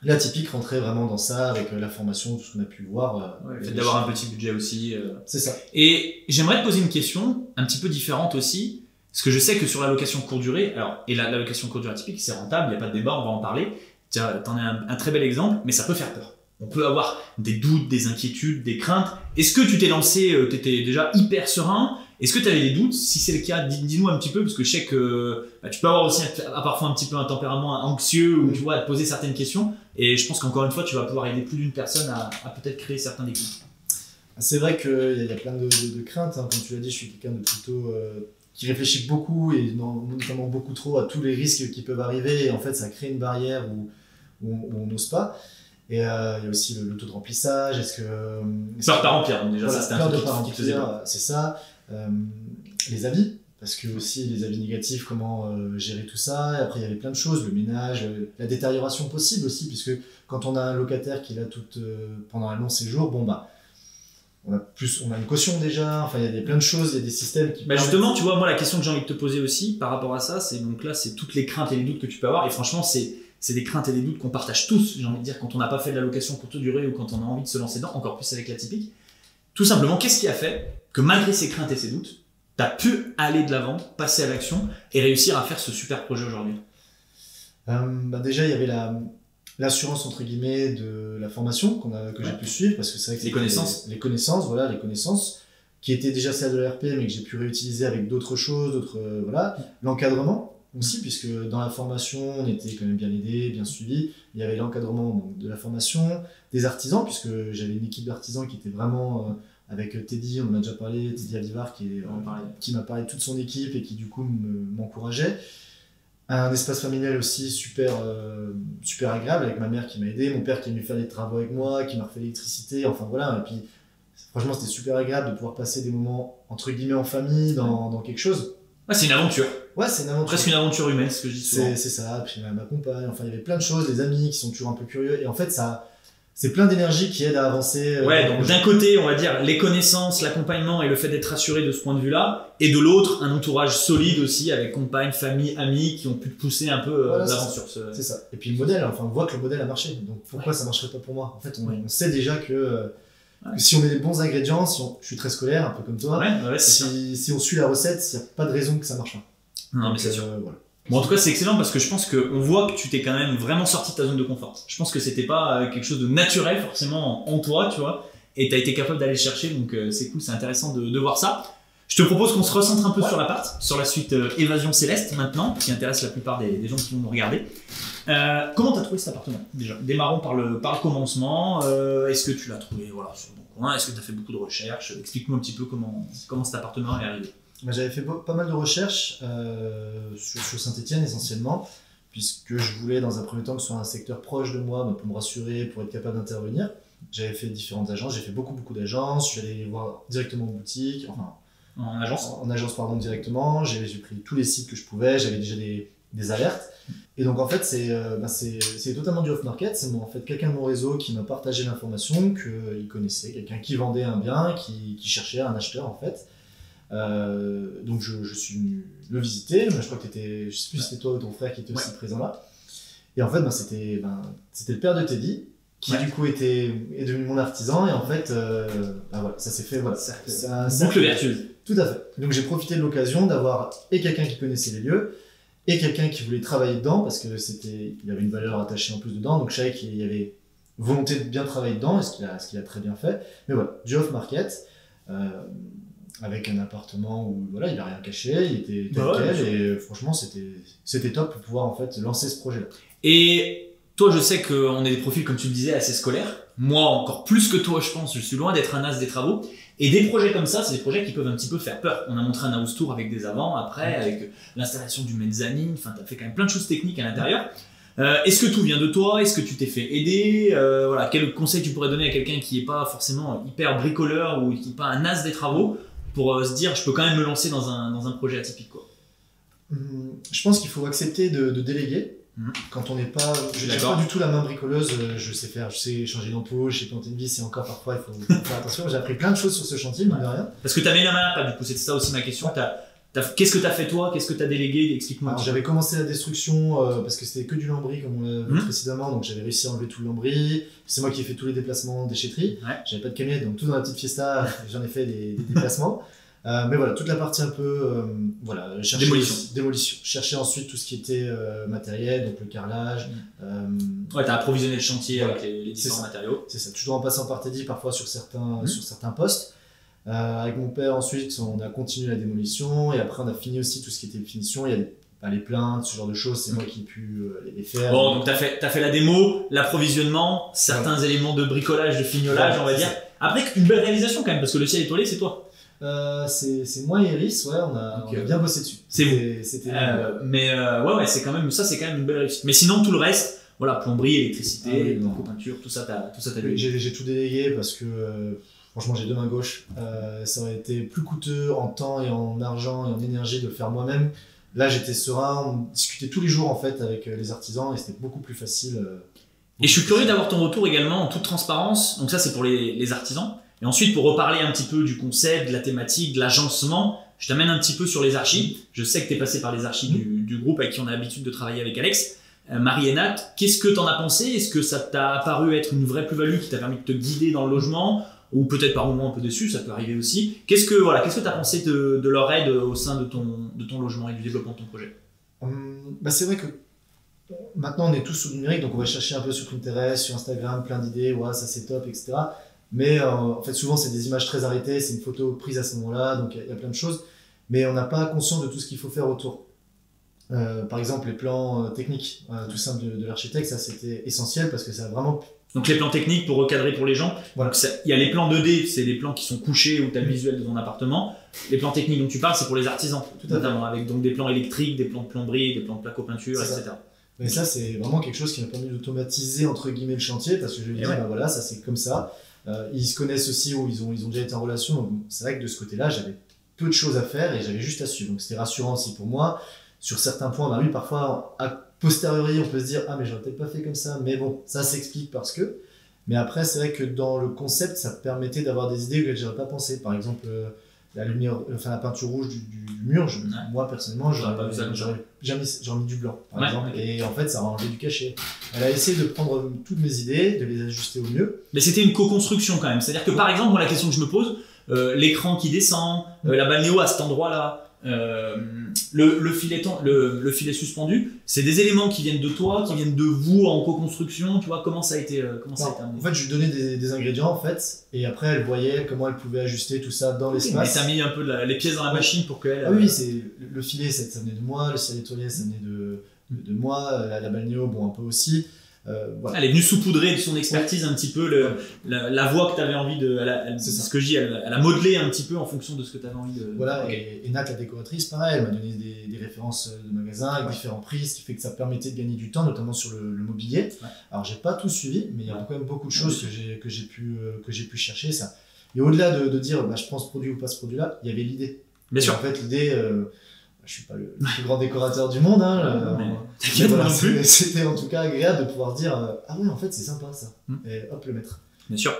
l'atypique rentrait vraiment dans ça avec la formation, tout ce qu'on a pu voir. Le fait d'avoir un petit budget aussi. C'est ça. Et j'aimerais te poser une question un petit peu différente aussi, parce que je sais que sur la location courte durée, la location courte durée atypique c'est rentable, il n'y a pas de débat, on va en parler. Tu en as un très bel exemple, mais ça peut faire peur. On peut avoir des doutes, des inquiétudes, des craintes. Est-ce que tu t'es lancé, tu étais déjà hyper serein? Est-ce que tu avais des doutes? Si c'est le cas, dis-nous un petit peu, parce que je sais que tu peux avoir aussi parfois un petit peu un tempérament anxieux ou tu vois, à te poser certaines questions. Et je pense qu'encore une fois, tu vas pouvoir aider plus d'une personne à peut-être créer certains déclics. C'est vrai qu'il y a plein de craintes. Hein. Comme tu l'as dit, je suis quelqu'un de plutôt qui réfléchit beaucoup et notamment beaucoup trop à tous les risques qui peuvent arriver. Et en fait, ça crée une barrière où on n'ose pas. Et il y a aussi le taux de remplissage. Peur de pas remplir, donc déjà, voilà, ça c'était un truc qui faisait peur. C'est ça. Les avis, parce que aussi les avis négatifs, comment gérer tout ça. Et après, il y avait plein de choses, le ménage, la détérioration possible aussi, puisque quand on a un locataire qui est là pendant un long séjour, bon bah, on a une caution déjà. Enfin, il y a plein de choses, il y a des systèmes qui. Bah justement, tu vois, moi la question que j'ai envie de te poser aussi par rapport à ça, c'est donc là, c'est toutes les craintes et les doutes que tu peux avoir. Et franchement, c'est des craintes et des doutes qu'on partage tous, j'ai envie de dire, quand on n'a pas fait de la location courte durée ou quand on a envie de se lancer dedans, encore plus avec l'atypique. Tout simplement, qu'est-ce qui a fait que malgré ces craintes et ces doutes, tu as pu aller de l'avant, passer à l'action et réussir à faire ce super projet aujourd'hui? Déjà, il y avait l'assurance entre guillemets de la formation que j'ai pu suivre, parce que c'est vrai que les connaissances qui étaient déjà celles de l'ERP mais que j'ai pu réutiliser avec d'autres choses, l'encadrement aussi, puisque dans la formation on était quand même bien aidé, bien suivi. Il y avait l'encadrement de la formation, des artisans, puisque j'avais une équipe d'artisans qui était vraiment avec Teddy, on en a déjà parlé, Teddy Avivar qui m'a parlé de toute son équipe et qui du coup m'encourageait. Un espace familial aussi super agréable, avec ma mère qui m'a aidé, mon père qui est venu faire des travaux avec moi, qui m'a refait l'électricité, enfin voilà. Et puis franchement c'était super agréable de pouvoir passer des moments entre guillemets en famille dans quelque chose. Ouais, c'est une aventure. Ouais, c'est une aventure. Presque une aventure humaine, ce que je dis souvent. C'est ça, puis ma compagne, enfin il y avait plein de choses, des amis qui sont toujours un peu curieux, et en fait c'est plein d'énergie qui aide à avancer. Ouais, donc d'un côté, on va dire les connaissances, l'accompagnement et le fait d'être rassuré de ce point de vue-là, et de l'autre, un entourage solide aussi, avec compagne, famille, amis, qui ont pu te pousser un peu l'avant sur ce... C'est ça. Et puis le modèle, enfin on voit que le modèle a marché, donc pourquoi ça marcherait pas pour moi? En fait, on sait déjà que si on met les bons ingrédients, je suis très scolaire, un peu comme toi, si on suit la recette, il n'y a pas de raison que ça marche pas. Non, mais c'est sûr. Voilà. Bon, en tout cas, c'est excellent parce que je pense qu'on voit que tu t'es quand même vraiment sorti de ta zone de confort. Je pense que c'était pas quelque chose de naturel forcément en toi, tu vois, et tu as été capable d'aller chercher, donc c'est cool, c'est intéressant de voir ça. Je te propose qu'on se recentre un peu sur l'appart, sur la suite Évasion Céleste maintenant, qui intéresse la plupart des gens qui vont nous regarder. Comment tu as trouvé cet appartement déjà? Démarrons par le commencement. Est-ce que tu l'as trouvé sur le bon coin? Est-ce que tu as fait beaucoup de recherches? Explique-nous un petit peu comment cet appartement est arrivé. J'avais fait pas mal de recherches sur Saint-Étienne essentiellement, puisque je voulais dans un premier temps que ce soit un secteur proche de moi pour me rassurer, pour être capable d'intervenir. J'avais fait différentes agences, j'ai fait beaucoup d'agences, je suis allé les voir directement en boutique, en agence directement. J'ai pris tous les sites que je pouvais, j'avais déjà des alertes. Et donc en fait c'est totalement du off-market, c'est en fait quelqu'un de mon réseau qui m'a partagé l'information qu'il connaissait, quelqu'un qui vendait un bien, qui cherchait un acheteur en fait. Donc je suis venu le visiter, je crois que je sais plus si c'était toi ou ton frère qui était aussi présent là. Et en fait c'était le père de Teddy qui du coup est devenu mon artisan, et en fait voilà, ça s'est fait, voilà, c'est un boucle vertueuse. Tout à fait. Donc j'ai profité de l'occasion d'avoir quelqu'un qui connaissait les lieux et quelqu'un qui voulait travailler dedans, parce que il y avait une valeur attachée en plus dedans, donc je savais qu'il y avait volonté de bien travailler dedans, et ce qu'il a très bien fait. Mais voilà, du off-market, avec un appartement où voilà, il n'a rien caché, il était tel quel, et franchement c'était top pour pouvoir en fait lancer ce projet-là. Et toi, je sais qu'on est des profils, comme tu le disais, assez scolaires. Moi, encore plus que toi, je pense. Je suis loin d'être un as des travaux. Et des projets comme ça, c'est des projets qui peuvent un petit peu faire peur. On a montré un house tour avec des avants, après, avec l'installation du mezzanine. Enfin, tu as fait quand même plein de choses techniques à l'intérieur. Est-ce que tout vient de toi? Est-ce que tu t'es fait aider? Voilà, quel conseil tu pourrais donner à quelqu'un qui n'est pas forcément hyper bricoleur ou qui n'est pas un as des travaux pour se dire, je peux quand même me lancer dans un projet atypique, quoi? Je pense qu'il faut accepter de déléguer. Quand on n'est pas... Je n'ai pas du tout la main bricoleuse, je sais changer d'ampoule, je sais planter une vis, et encore parfois il faut faire attention. J'ai appris plein de choses sur ce chantier, mine de rien. Parce que tu as mis la main à la pâte, du coup, c'est ça aussi ma question. Qu'est-ce que tu as fait toi? Qu'est-ce que tu as délégué? Explique-moi. J'avais commencé la destruction parce que c'était que du lambris comme on l'a vu précédemment, donc j'avais réussi à enlever tout le lambris. C'est moi qui ai fait tous les déplacements en déchetterie. J'avais pas de camionnette, donc tout dans la petite Fiesta, j'en ai fait des déplacements. Mais voilà, toute la partie un peu démolition. Chercher ensuite tout ce qui était matériel, donc le carrelage. Ouais, t'as approvisionné le chantier avec les différents matériaux. C'est ça, toujours en passant par Teddy, parfois sur certains postes. Avec mon père, ensuite, on a continué la démolition, et après on a fini aussi tout ce qui était finition. Il y a les plaintes, ce genre de choses, c'est moi qui ai pu les faire. Bon, donc t'as fait la démo, l'approvisionnement, certains éléments de bricolage, de fignolage, on va dire. Après, une belle réalisation quand même, parce que le ciel étoilé, c'est toi. C'est moi et Iris, on a bien bossé dessus. C'est bon. Mais c'est quand même une belle réussite. Mais sinon, tout le reste, voilà, plomberie, électricité, peinture, tout ça, t'as délégué. J'ai tout délégué parce que franchement, j'ai deux mains gauches. Ça aurait été plus coûteux en temps et en argent et en énergie de le faire moi-même. Là, j'étais serein, on discutait tous les jours en fait avec les artisans, et c'était beaucoup plus facile. Et je suis curieux d'avoir ton retour également en toute transparence. Donc ça, c'est pour les artisans. Et ensuite, pour reparler un petit peu du concept, de la thématique, de l'agencement, je t'amène un petit peu sur les archives. Je sais que tu es passé par les archives du groupe avec qui on a l'habitude de travailler avec Alex. Marie et Nat, qu'est-ce que tu en as pensé? Est-ce que ça t'a apparu être une vraie plus-value qui t'a permis de te guider dans le logement? Ou peut-être par moments un peu déçu, ça peut arriver aussi. Qu'est-ce que tu as pensé de leur aide au sein de ton logement et du développement de ton projet? C'est vrai que maintenant on est tous sur le numérique, donc on va chercher un peu sur Pinterest, sur Instagram, plein d'idées, ça c'est top, etc. Mais en fait, souvent, c'est des images très arrêtées, c'est une photo prise à ce moment-là, donc il y a plein de choses. Mais on n'a pas conscience de tout ce qu'il faut faire autour. Par exemple, les plans techniques, tout simple de l'architecte, ça c'était essentiel parce que ça a vraiment... Donc les plans techniques, pour recadrer pour les gens, voilà. Il y a les plans 2D, c'est des plans qui sont couchés où tu as le visuel de ton appartement. Les plans techniques dont tu parles, c'est pour les artisans, notamment, avec donc des plans électriques, des plans de plomberie, des plans de placo-peinture, etc. Mais ça, c'est vraiment quelque chose qui m'a permis d'automatiser entre guillemets le chantier, parce que je lui ai dit, voilà, ça c'est comme ça. Ils se connaissent aussi, ou ils ont déjà été en relation, donc c'est vrai que de ce côté-là, j'avais peu de choses à faire et j'avais juste à suivre. Donc c'était rassurant aussi pour moi. Sur certains points, oui, parfois, a posteriori, on peut se dire « Ah, mais j'aurais peut-être pas fait comme ça », mais bon, ça s'explique parce que... Mais après, c'est vrai que dans le concept, ça permettait d'avoir des idées auxquelles j'aurais pas pensé. Par exemple, la lumière, la peinture rouge du mur, moi, personnellement, j'aurais mis du blanc, par exemple. Et en fait, ça a enlevé du cachet. Elle a essayé de prendre toutes mes idées, de les ajuster au mieux. Mais c'était une co-construction quand même. C'est-à-dire que, par exemple, moi, la question que je me pose, l'écran qui descend, la balnéo à cet endroit-là, le filet suspendu, c'est des éléments qui viennent de toi, qui viennent de vous en co-construction, tu vois, comment ça a été amené? En fait, je lui donnais des ingrédients, en fait, et après, elle voyait comment elle pouvait ajuster tout ça dans l'espace. Mais t'as mis un peu les pièces dans la machine pour qu'elle... Ah oui, le filet, ça venait de moi, le ciel étoilé, ça venait de moi, la balnéo, bon, un peu aussi. Voilà. Elle est venue saupoudrer de son expertise un petit peu la voix que tu avais envie de... C'est ce que je dis, elle a modelé un petit peu en fonction de ce que tu avais envie de... Voilà, et Nat, la décoratrice, pareil, elle m'a donné des références de magasins avec différents prix, ce qui fait que ça permettait de gagner du temps, notamment sur le mobilier. Ouais. Alors, j'ai pas tout suivi, mais il y a quand même beaucoup de choses que j'ai pu chercher. Ça. Et au-delà de dire, je prends ce produit ou pas ce produit-là, il y avait l'idée. Bien sûr. En fait, l'idée... je suis pas le plus grand décorateur du monde, hein, mais voilà, c'était en tout cas agréable de pouvoir dire ah ouais, en fait c'est sympa ça, et hop, le mettre. Bien sûr.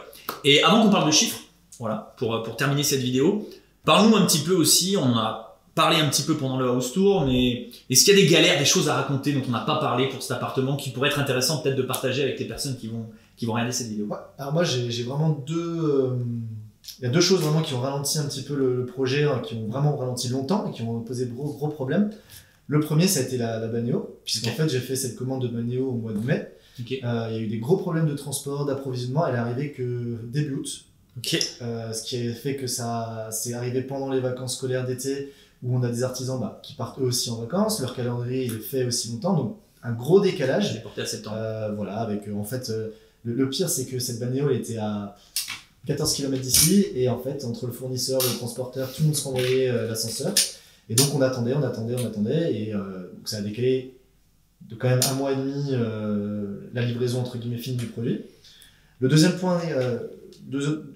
Et avant qu'on parle de chiffres, voilà, pour terminer cette vidéo, parlons un petit peu aussi, on a parlé un petit peu pendant le house tour, mais est-ce qu'il y a des galères, des choses à raconter dont on n'a pas parlé pour cet appartement qui pourrait être intéressant peut-être de partager avec les personnes qui vont regarder cette vidéo? Ouais. Alors moi j'ai vraiment il y a deux choses vraiment qui ont ralenti un petit peu le projet, hein, qui ont vraiment ralenti longtemps et qui ont posé de gros problèmes. Le premier, ça a été la balnéo, puisqu'en fait j'ai fait cette commande de balnéo au mois de mai. Il y a eu des gros problèmes de transport, d'approvisionnement, elle est arrivée que début août. Ce qui a fait que ça c'est arrivé pendant les vacances scolaires d'été, où on a des artisans qui partent eux aussi en vacances, leur calendrier il est fait aussi longtemps, donc un gros décalage. Il est porté à septembre. Voilà, avec en fait, le pire c'est que cette balnéo elle était à 14 km d'ici, et en fait, entre le fournisseur, le transporteur, tout le monde se renvoyait l'ascenseur. Et donc, on attendait, et donc ça a décalé de quand même 1 mois et demi la livraison entre guillemets fine du produit. Le deuxième point,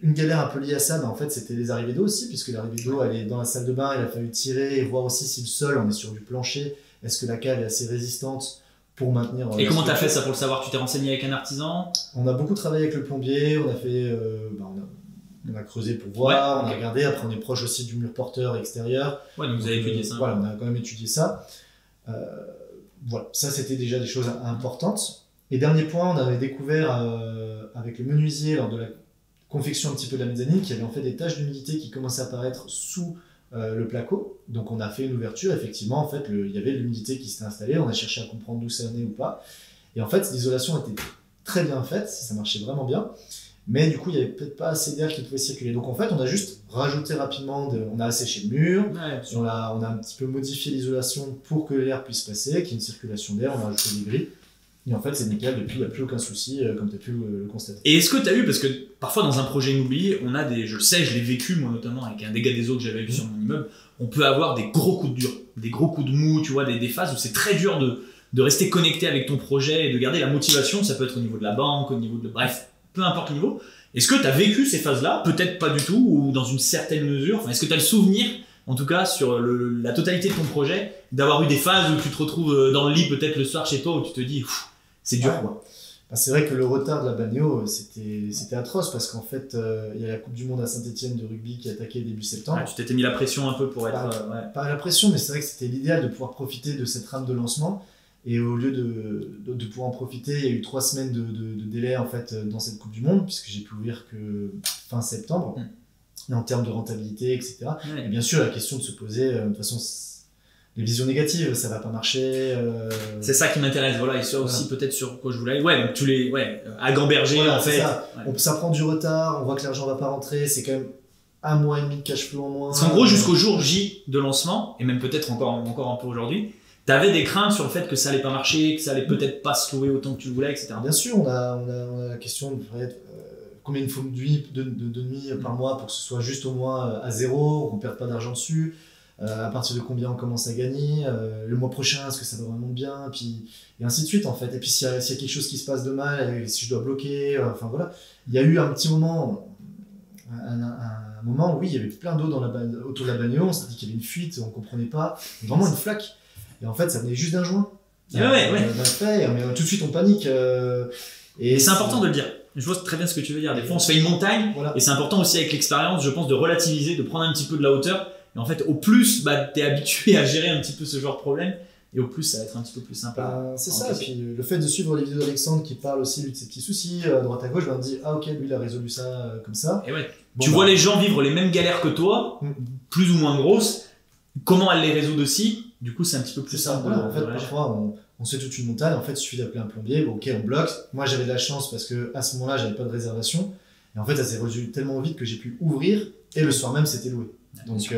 une galère un peu liée à ça, en fait, c'était les arrivées d'eau aussi, puisque l'arrivée d'eau, elle est dans la salle de bain, il a fallu tirer et voir aussi si le sol, on est sur du plancher, est-ce que la cale est assez résistante pour maintenir... Et comment tu as fait ça pour le savoir? Tu t'es renseigné avec un artisan? On a beaucoup travaillé avec le plombier, on a fait... on a creusé pour voir, on a regardé, après on est proche aussi du mur porteur extérieur. Ouais, donc vous avez étudié ça. Voilà, on a quand même étudié ça. Voilà, ça c'était déjà des choses importantes. Et dernier point, on avait découvert avec le menuisier lors de la confection un petit peu de la mezzanine qu'il y avait en fait des taches d'humidité qui commençaient à apparaître sous le placo. Donc on a fait une ouverture, effectivement, en fait, il y avait de l'humidité qui s'était installée, on a cherché à comprendre d'où ça venait ou pas. Et en fait, l'isolation était très bien faite, ça marchait vraiment bien. Mais du coup, il n'y avait peut-être pas assez d'air qui pouvait circuler. Donc en fait, on a juste rajouté rapidement, on a asséché le mur, on a un petit peu modifié l'isolation pour que l'air puisse passer, qu'il y ait une circulation d'air, on a rajouté des grilles. Et en fait, c'est nickel, depuis, il n'y a plus aucun souci, comme tu as pu le constater. Et est-ce que tu as eu, parce que parfois dans un projet immobilier, on a je le sais, je l'ai vécu moi notamment avec un dégât des eaux que j'avais vu sur mon immeuble, on peut avoir des gros coups de dur, des gros coups de mou, tu vois, des phases où c'est très dur de rester connecté avec ton projet et de garder la motivation, ça peut être au niveau de la banque, au niveau de... Bref, peu importe le niveau. Est-ce que tu as vécu ces phases-là? Peut-être pas du tout, ou dans une certaine mesure. Enfin, est-ce que tu as le souvenir, en tout cas sur la totalité de ton projet, d'avoir eu des phases où tu te retrouves dans le lit peut-être le soir chez toi, où tu te dis c'est dur quoi. C'est vrai que le retard de la balnéo, c'était atroce, parce qu'en fait, il y a la Coupe du Monde à Saint-Etienne de rugby qui attaquait début septembre. Tu t'étais mis la pression un peu pour être... Pas la pression, mais c'est vrai que c'était l'idéal de pouvoir profiter de cette rame de lancement. Et au lieu de pouvoir en profiter, il y a eu 3 semaines de délai en fait, dans cette Coupe du Monde, puisque j'ai pu ouvrir que fin septembre. Et en termes de rentabilité, etc. Et bien sûr, la question de se poser, de toute façon, les visions négatives, ça va pas marcher. C'est ça qui m'intéresse, voilà, et ça aussi peut-être sur quoi je voulais aller. Ouais, donc à gamberger en fait. Ça prend du retard, on voit que l'argent va pas rentrer, c'est quand même 1 mois et demi de cash flow en moins. Parce qu'en gros, jusqu'au jour J de lancement, et même peut-être encore un peu aujourd'hui, t'avais des craintes sur le fait que ça allait pas marcher, que ça allait peut-être pas se louer autant que tu le voulais, etc. Bien sûr, on a la question de combien il faut de nuits par mois pour que ce soit juste au moins à zéro, qu'on ne perde pas d'argent dessus, à partir de combien on commence à gagner, le mois prochain, est-ce que ça va vraiment bien, et ainsi de suite en fait. Et puis s'il y a quelque chose qui se passe de mal, si je dois bloquer, enfin voilà. Il y a eu un petit moment, un moment où oui, il y avait plein d'eau autour de la balnéo, on s'est dit qu'il y avait une fuite, on ne comprenait pas, vraiment une flaque. Et en fait, ça venait juste d'un joint. Ouais. On a fait, mais tout de suite on panique. Et c'est important de le dire. Je vois très bien ce que tu veux dire. Des fois, on se fait une montagne, et c'est important aussi avec l'expérience, je pense, de relativiser, de prendre un petit peu de la hauteur. Et en fait, au plus, t'es habitué à gérer un petit peu ce genre de problème, et au plus, ça va être un petit peu plus sympa. C'est ça. Et puis le fait de suivre les vidéos d'Alexandre qui parle aussi lui, de ses petits soucis à droite à gauche, je me dis ah ok, lui il a résolu ça comme ça. Et tu vois les gens vivre les mêmes galères que toi, plus ou moins grosses. comment elle les résout aussi, du coup c'est un petit peu plus simple. Voilà, en fait, parfois on se fait toute une montagne, en fait il suffit d'appeler un plombier, bon, ok on bloque. Moi j'avais de la chance parce que à ce moment-là j'avais pas de réservation, et en fait ça s'est résolu tellement vite que j'ai pu ouvrir, et le soir même c'était loué. Donc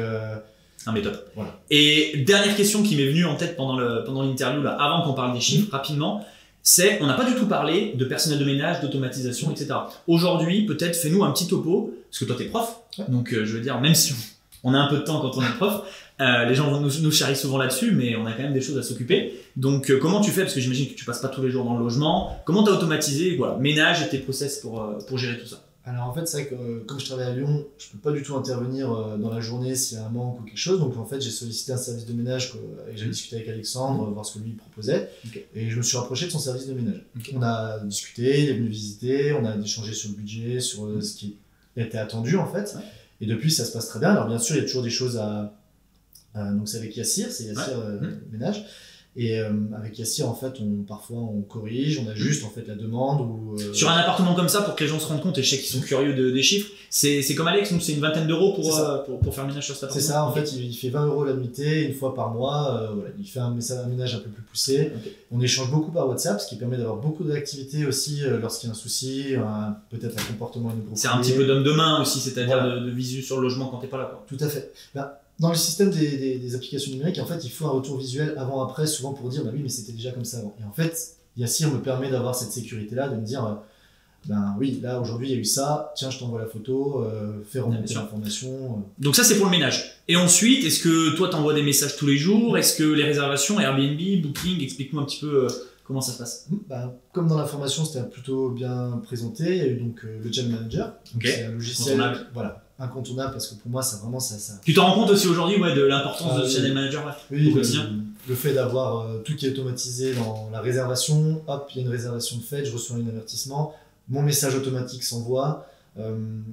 non mais top. Voilà. Et dernière question qui m'est venue en tête pendant l'interview, là, avant qu'on parle des chiffres, rapidement, c'est, on n'a pas du tout parlé de personnel de ménage, d'automatisation, etc. Aujourd'hui, peut-être fais-nous un petit topo, parce que toi t'es prof, donc je veux dire, même si on a un peu de temps quand on est prof, les gens nous charrient souvent là-dessus, mais on a quand même des choses à s'occuper. Donc comment tu fais, parce que j'imagine que tu passes pas tous les jours dans le logement, comment tu as automatisé voilà, ménage et tes process pour gérer tout ça? Alors en fait c'est vrai que comme je travaille à Lyon, je peux pas du tout intervenir dans la journée s'il y a un manque ou quelque chose, donc en fait j'ai sollicité un service de ménage, j'avais discuté avec Alexandre, voir ce que lui proposait, et je me suis rapproché de son service de ménage. On a discuté, il est venu visiter, on a échangé sur le budget, sur ce qui était attendu en fait, et depuis ça se passe très bien. Alors bien sûr il y a toujours des choses à... donc c'est avec Yassir, c'est Yassir Ménage. Et avec Yassir, en fait, parfois on corrige, on ajuste en fait la demande. Sur un appartement comme ça, pour que les gens se rendent compte, et je sais qu'ils sont curieux des chiffres, c'est comme Alex, donc c'est une vingtaine d'euros pour faire le ménage sur cet appartement. C'est ça, en fait, il fait 20 € la nuitée, une fois par mois, voilà, il fait un ménage un peu plus poussé. On échange beaucoup par WhatsApp, ce qui permet d'avoir beaucoup d'activités aussi lorsqu'il y a un souci, peut-être un comportement inapproprié. C'est un petit peu d'homme de main aussi, c'est-à-dire de visu sur le logement quand t'es pas là, quoi. Tout à fait. Dans le système des applications numériques, en fait, il faut un retour visuel avant-après, souvent pour dire, bah oui, mais c'était déjà comme ça avant. Et en fait, Yassir me permet d'avoir cette sécurité-là, de me dire, ben oui, là, aujourd'hui, il y a eu ça, tiens, je t'envoie la photo, fais remonter l'information. Donc ça, c'est pour le ménage. Et ensuite, est-ce que toi, t'envoies des messages tous les jours? Est-ce que les réservations, Airbnb, Booking, explique-nous un petit peu comment ça se passe. Comme dans la formation, c'était plutôt bien présenté, il y a eu donc le Channel Manager. C'est un logiciel incontournable parce que pour moi, ça vraiment ça. Tu t'en rends compte aussi aujourd'hui de l'importance de ce Channel Manager au quotidien. Le fait d'avoir tout qui est automatisé dans la réservation, hop, il y a une réservation de fait, je reçois un avertissement, mon message automatique s'envoie,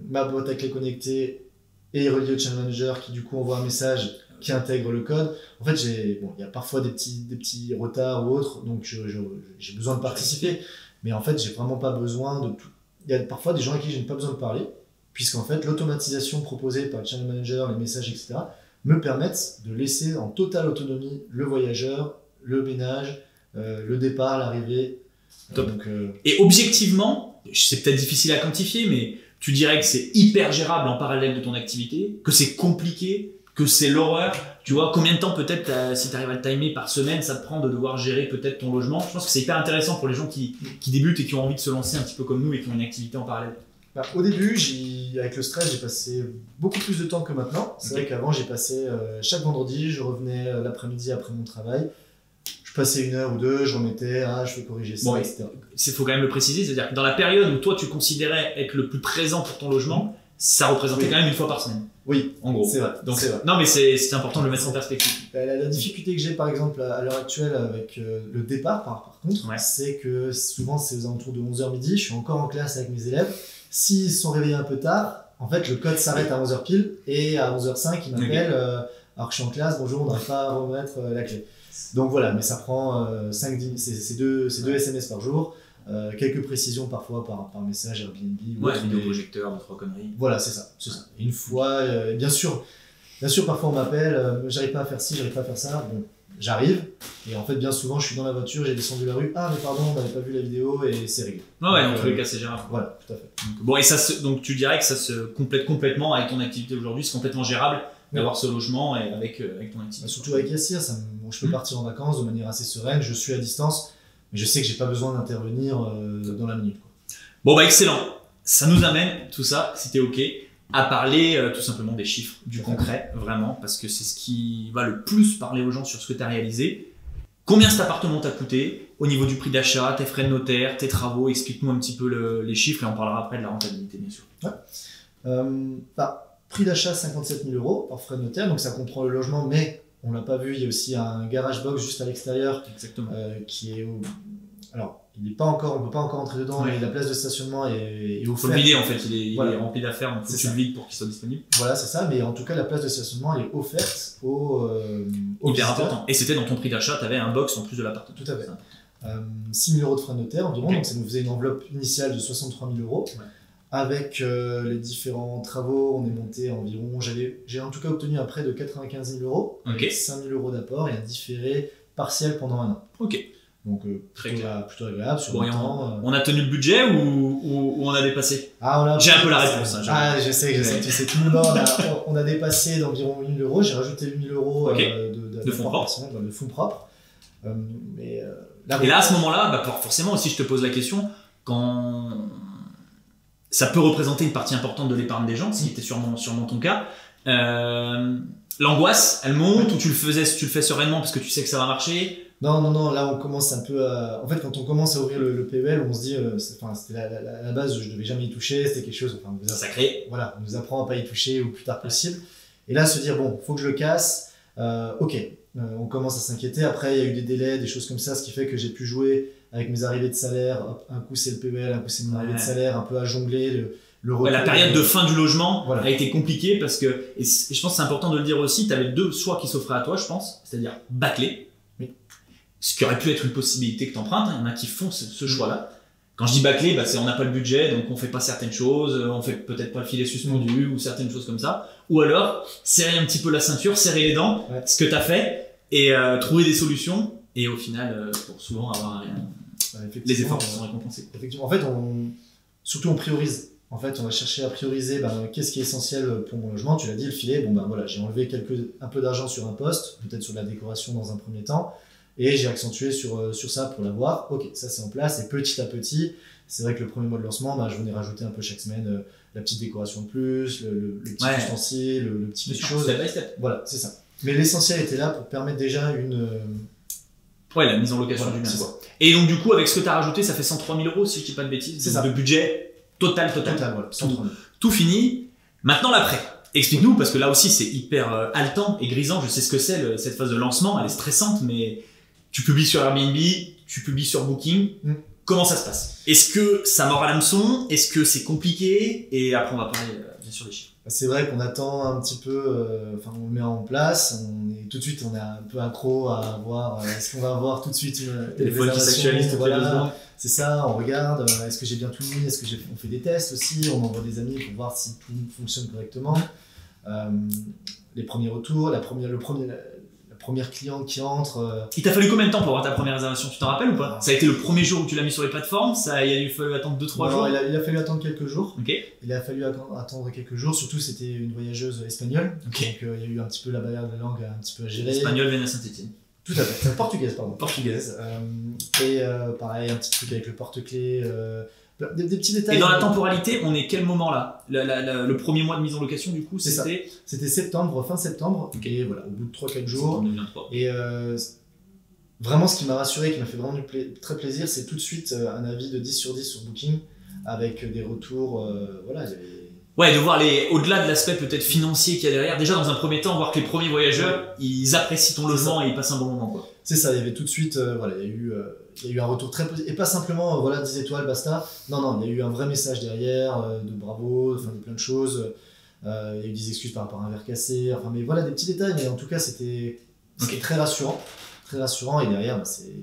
ma boîte à clés connectée est reliée au Channel Manager qui du coup envoie un message qui intègre le code. En fait, il y a parfois des petits retards ou autres, donc j'ai besoin de participer, mais en fait, j'ai vraiment pas besoin de tout. Il y a parfois des gens à qui je n'ai pas besoin de parler, puisqu'en fait, l'automatisation proposée par le Channel Manager, les messages, etc., me permettent de laisser en totale autonomie le voyageur, le ménage, le départ, l'arrivée. Et objectivement, c'est peut-être difficile à quantifier, mais tu dirais que c'est hyper gérable en parallèle de ton activité, que c'est compliqué, que c'est l'horreur. Tu vois, combien de temps peut-être, si tu arrives à le timer par semaine, ça te prend de devoir gérer peut-être ton logement? Je pense que c'est hyper intéressant pour les gens qui débutent et qui ont envie de se lancer un petit peu comme nous et qui ont une activité en parallèle. Au début, avec le stress, j'ai passé beaucoup plus de temps que maintenant. C'est vrai qu'avant, j'ai passé chaque vendredi, je revenais l'après-midi après mon travail. Je passais 1 heure ou 2, je remettais, je vais corriger ça, etc. Il faut quand même le préciser, c'est-à-dire que dans la période où toi tu considérais être le plus présent pour ton logement, ça représentait quand même 1 fois par semaine. Oui, en gros. C'est vrai. Donc, non, mais c'est important de le mettre en perspective. La difficulté que j'ai par exemple à l'heure actuelle avec le départ, par contre, c'est que souvent c'est aux alentours de 11h midi, je suis encore en classe avec mes élèves. S'ils se sont réveillés un peu tard, en fait le code s'arrête à 11h pile et à 11h05 ils m'appellent alors que je suis en classe, bonjour, on n'arrive pas à remettre la clé. Donc voilà, mais ça prend 5-10, c'est deux SMS par jour, quelques précisions parfois par message Airbnb. Vidéoprojecteur, 2-3 conneries. Voilà, c'est ça. Une fois, bien sûr parfois on m'appelle, j'arrive pas à faire ci, j'arrive pas à faire ça, bon. J'arrive, et en fait, bien souvent, je suis dans la voiture, j'ai descendu la rue, mais pardon, on n'avait pas vu la vidéo, et c'est réglé. Dans tous les cas, c'est gérable. Voilà, tout à fait. Donc tu dirais que ça se complète complètement avec ton activité aujourd'hui, c'est complètement gérable d'avoir ce logement et avec ton activité. Surtout avec Yassir, je peux partir en vacances de manière assez sereine, je suis à distance, mais je sais que j'ai pas besoin d'intervenir dans la minute. Excellent. Ça nous amène, tout ça, c'était OK, à parler tout simplement des chiffres, du concret, vraiment, parce que c'est ce qui va le plus parler aux gens sur ce que tu as réalisé. Combien cet appartement t'a coûté au niveau du prix d'achat, tes frais de notaire, tes travaux? Explique-nous un petit peu les chiffres et on parlera après de la rentabilité, bien sûr. Prix d'achat 57 000 € par frais de notaire, donc ça comprend le logement, mais on l'a pas vu, il y a aussi un garage box juste à l'extérieur qui est alors, il est pas encore, on peut pas encore entrer dedans, mais la place de stationnement est offerte. Il faut le vider en fait, il est rempli d'affaires, donc il faut que tu le vides pour qu'il soit disponible. Voilà, c'est ça, mais en tout cas, la place de stationnement elle est offerte aux hyper important. Et c'était dans ton prix d'achat, tu avais un box en plus de l'appart. Tout à fait. 6 000 € de frais de notaire environ, donc ça nous faisait une enveloppe initiale de 63 000 €. Avec les différents travaux, on est monté à environ, j'ai en tout cas obtenu un prêt de 95 000 €, avec 5 000 € d'apport et un différé partiel pendant 1 an. Ok. Donc plutôt agréable sur le temps. On a tenu le budget ou on a dépassé? J'ai un peu la réponse. Je sais, tu sais tout le monde. On a dépassé d'environ 1 000 €, j'ai rajouté 8 000 € de fonds propres. De fonds propres. Et là, à ce moment-là, forcément aussi, je te pose la question, quand ça peut représenter une partie importante de l'épargne des gens, ce qui était sûrement ton cas, l'angoisse, elle monte ou tu le fais sereinement parce que tu sais que ça va marcher? Non, là on commence un peu à... En fait, quand on commence à ouvrir le PEL, on se dit, c'était la base, je ne devais jamais y toucher, c'était quelque chose... Sacré. Voilà, on nous apprend à pas y toucher au plus tard possible. Et là, se dire, bon, faut que je le casse, on commence à s'inquiéter. Après, il y a eu des délais, des choses comme ça, ce qui fait que j'ai pu jouer avec mes arrivées de salaire. Un coup, c'est le PEL, un coup, c'est mon arrivée de salaire, un peu à jongler. La période de fin du logement a été compliquée parce que, et je pense que c'est important de le dire aussi, tu avais 2 choix qui s'offraient à toi, je pense, c'est-à-dire bâcler. Ce qui aurait pu être une possibilité que tu empruntes, il y en a qui font ce choix-là. Quand je dis bâcler, c'est on n'a pas le budget, donc on fait pas certaines choses, on fait peut-être pas le filet suspendu ou certaines choses comme ça. Ou alors, serrer un petit peu la ceinture, serrer les dents, ce que tu as fait, et trouver des solutions, et au final, pour souvent avoir les efforts qui sont récompensés. Effectivement, en fait, surtout on priorise. En fait, on va chercher à prioriser qu'est-ce qui est essentiel pour mon logement. Tu l'as dit, le filet, j'ai enlevé un peu d'argent sur un poste, peut-être sur de la décoration dans un premier temps. Et j'ai accentué sur ça pour l'avoir. Ok, ça c'est en place. Et petit à petit, c'est vrai que le premier mois de lancement, je venais rajouter un peu chaque semaine la petite décoration de plus, le petit ustensile, le petit chose. Voilà, c'est ça. Mais l'essentiel était là pour permettre déjà la mise en location du bien. Et donc du coup, avec ce que tu as rajouté, ça fait 103 000 € si je dis pas de bêtises. C'est ça. De budget total. Voilà, tout fini. Maintenant l'après. Explique-nous, parce que là aussi c'est hyper haletant et grisant. Je sais ce que c'est cette phase de lancement. Elle est stressante, mais tu publies sur Airbnb, tu publies sur Booking. Comment ça se passe? Est-ce que ça mord à l'hameçon? Est-ce que c'est compliqué? Et après, on va parler bien sûr des chiffres. C'est vrai qu'on attend un petit peu, on le met en place, tout de suite on est un peu accro à voir, est-ce qu'on va avoir tout de suite une téléphone qui s'actualise toutes les 2 secondes. C'est ça, on regarde, est-ce que j'ai bien tout mis, on fait des tests aussi, on envoie des amis pour voir si tout fonctionne correctement. Les premiers retours, la première cliente qui entre. Il t'a fallu combien de temps pour avoir ta première réservation? Tu t'en rappelles ou pas? Ça a été le premier jour où tu l'as mis sur les plateformes? Il a fallu attendre 2-3 jours? Il a fallu attendre quelques jours. Okay. Il a fallu attendre quelques jours, surtout c'était une voyageuse espagnole. Donc il y a eu un petit peu la barrière de la langue un petit peu à gérer. Espagnole venait à Saint-Étienne. Tout à fait, portugaise pardon. Portugaise. Et pareil, un petit truc avec le porte-clés. Des petits détails. Et dans la temporalité, on est quel moment là? Le premier mois de mise en location du coup, c'était septembre, fin septembre. Et voilà, au bout de 3-4 jours. Septembre 2023. Et vraiment, ce qui m'a rassuré, qui m'a fait vraiment très plaisir, c'est tout de suite un avis de 10 sur 10 sur Booking avec des retours. Ouais, de voir au-delà de l'aspect peut-être financier qu'il y a derrière, déjà dans un premier temps, voir que les premiers voyageurs, ils apprécient ton logement et ils passent un bon moment, quoi. C'est ça, il y avait tout de suite, il y a eu un retour très positif, et pas simplement, 10 étoiles, basta. Non, il y a eu un vrai message derrière, de bravo, de plein de choses. Il y a eu des excuses par rapport à un verre cassé, mais voilà, des petits détails, mais en tout cas, c'était très rassurant. Très rassurant, et derrière, c'est...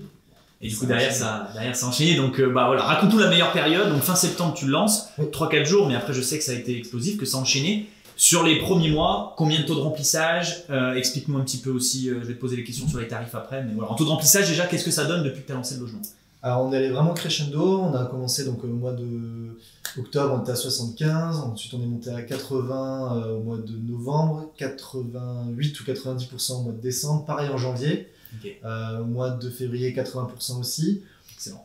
Et du coup, derrière, ça a enchaîné. Donc, raconte-nous la meilleure période. Donc, fin septembre, tu le lances. 3-4 jours, mais après, je sais que ça a été explosif, que ça a enchaîné. Sur les premiers mois, combien de taux de remplissage? Explique-nous un petit peu aussi. Je vais te poser les questions sur les tarifs après. Mais voilà, en taux de remplissage, déjà, qu'est-ce que ça donne depuis que tu as lancé le logement? Alors, on est allé vraiment crescendo. On a commencé donc au mois de octobre, on était à 75. Ensuite, on est monté à 80 au mois de novembre, 88 ou 90% au mois de décembre. Pareil en janvier. Okay. Au mois de février, 80% aussi. Excellent.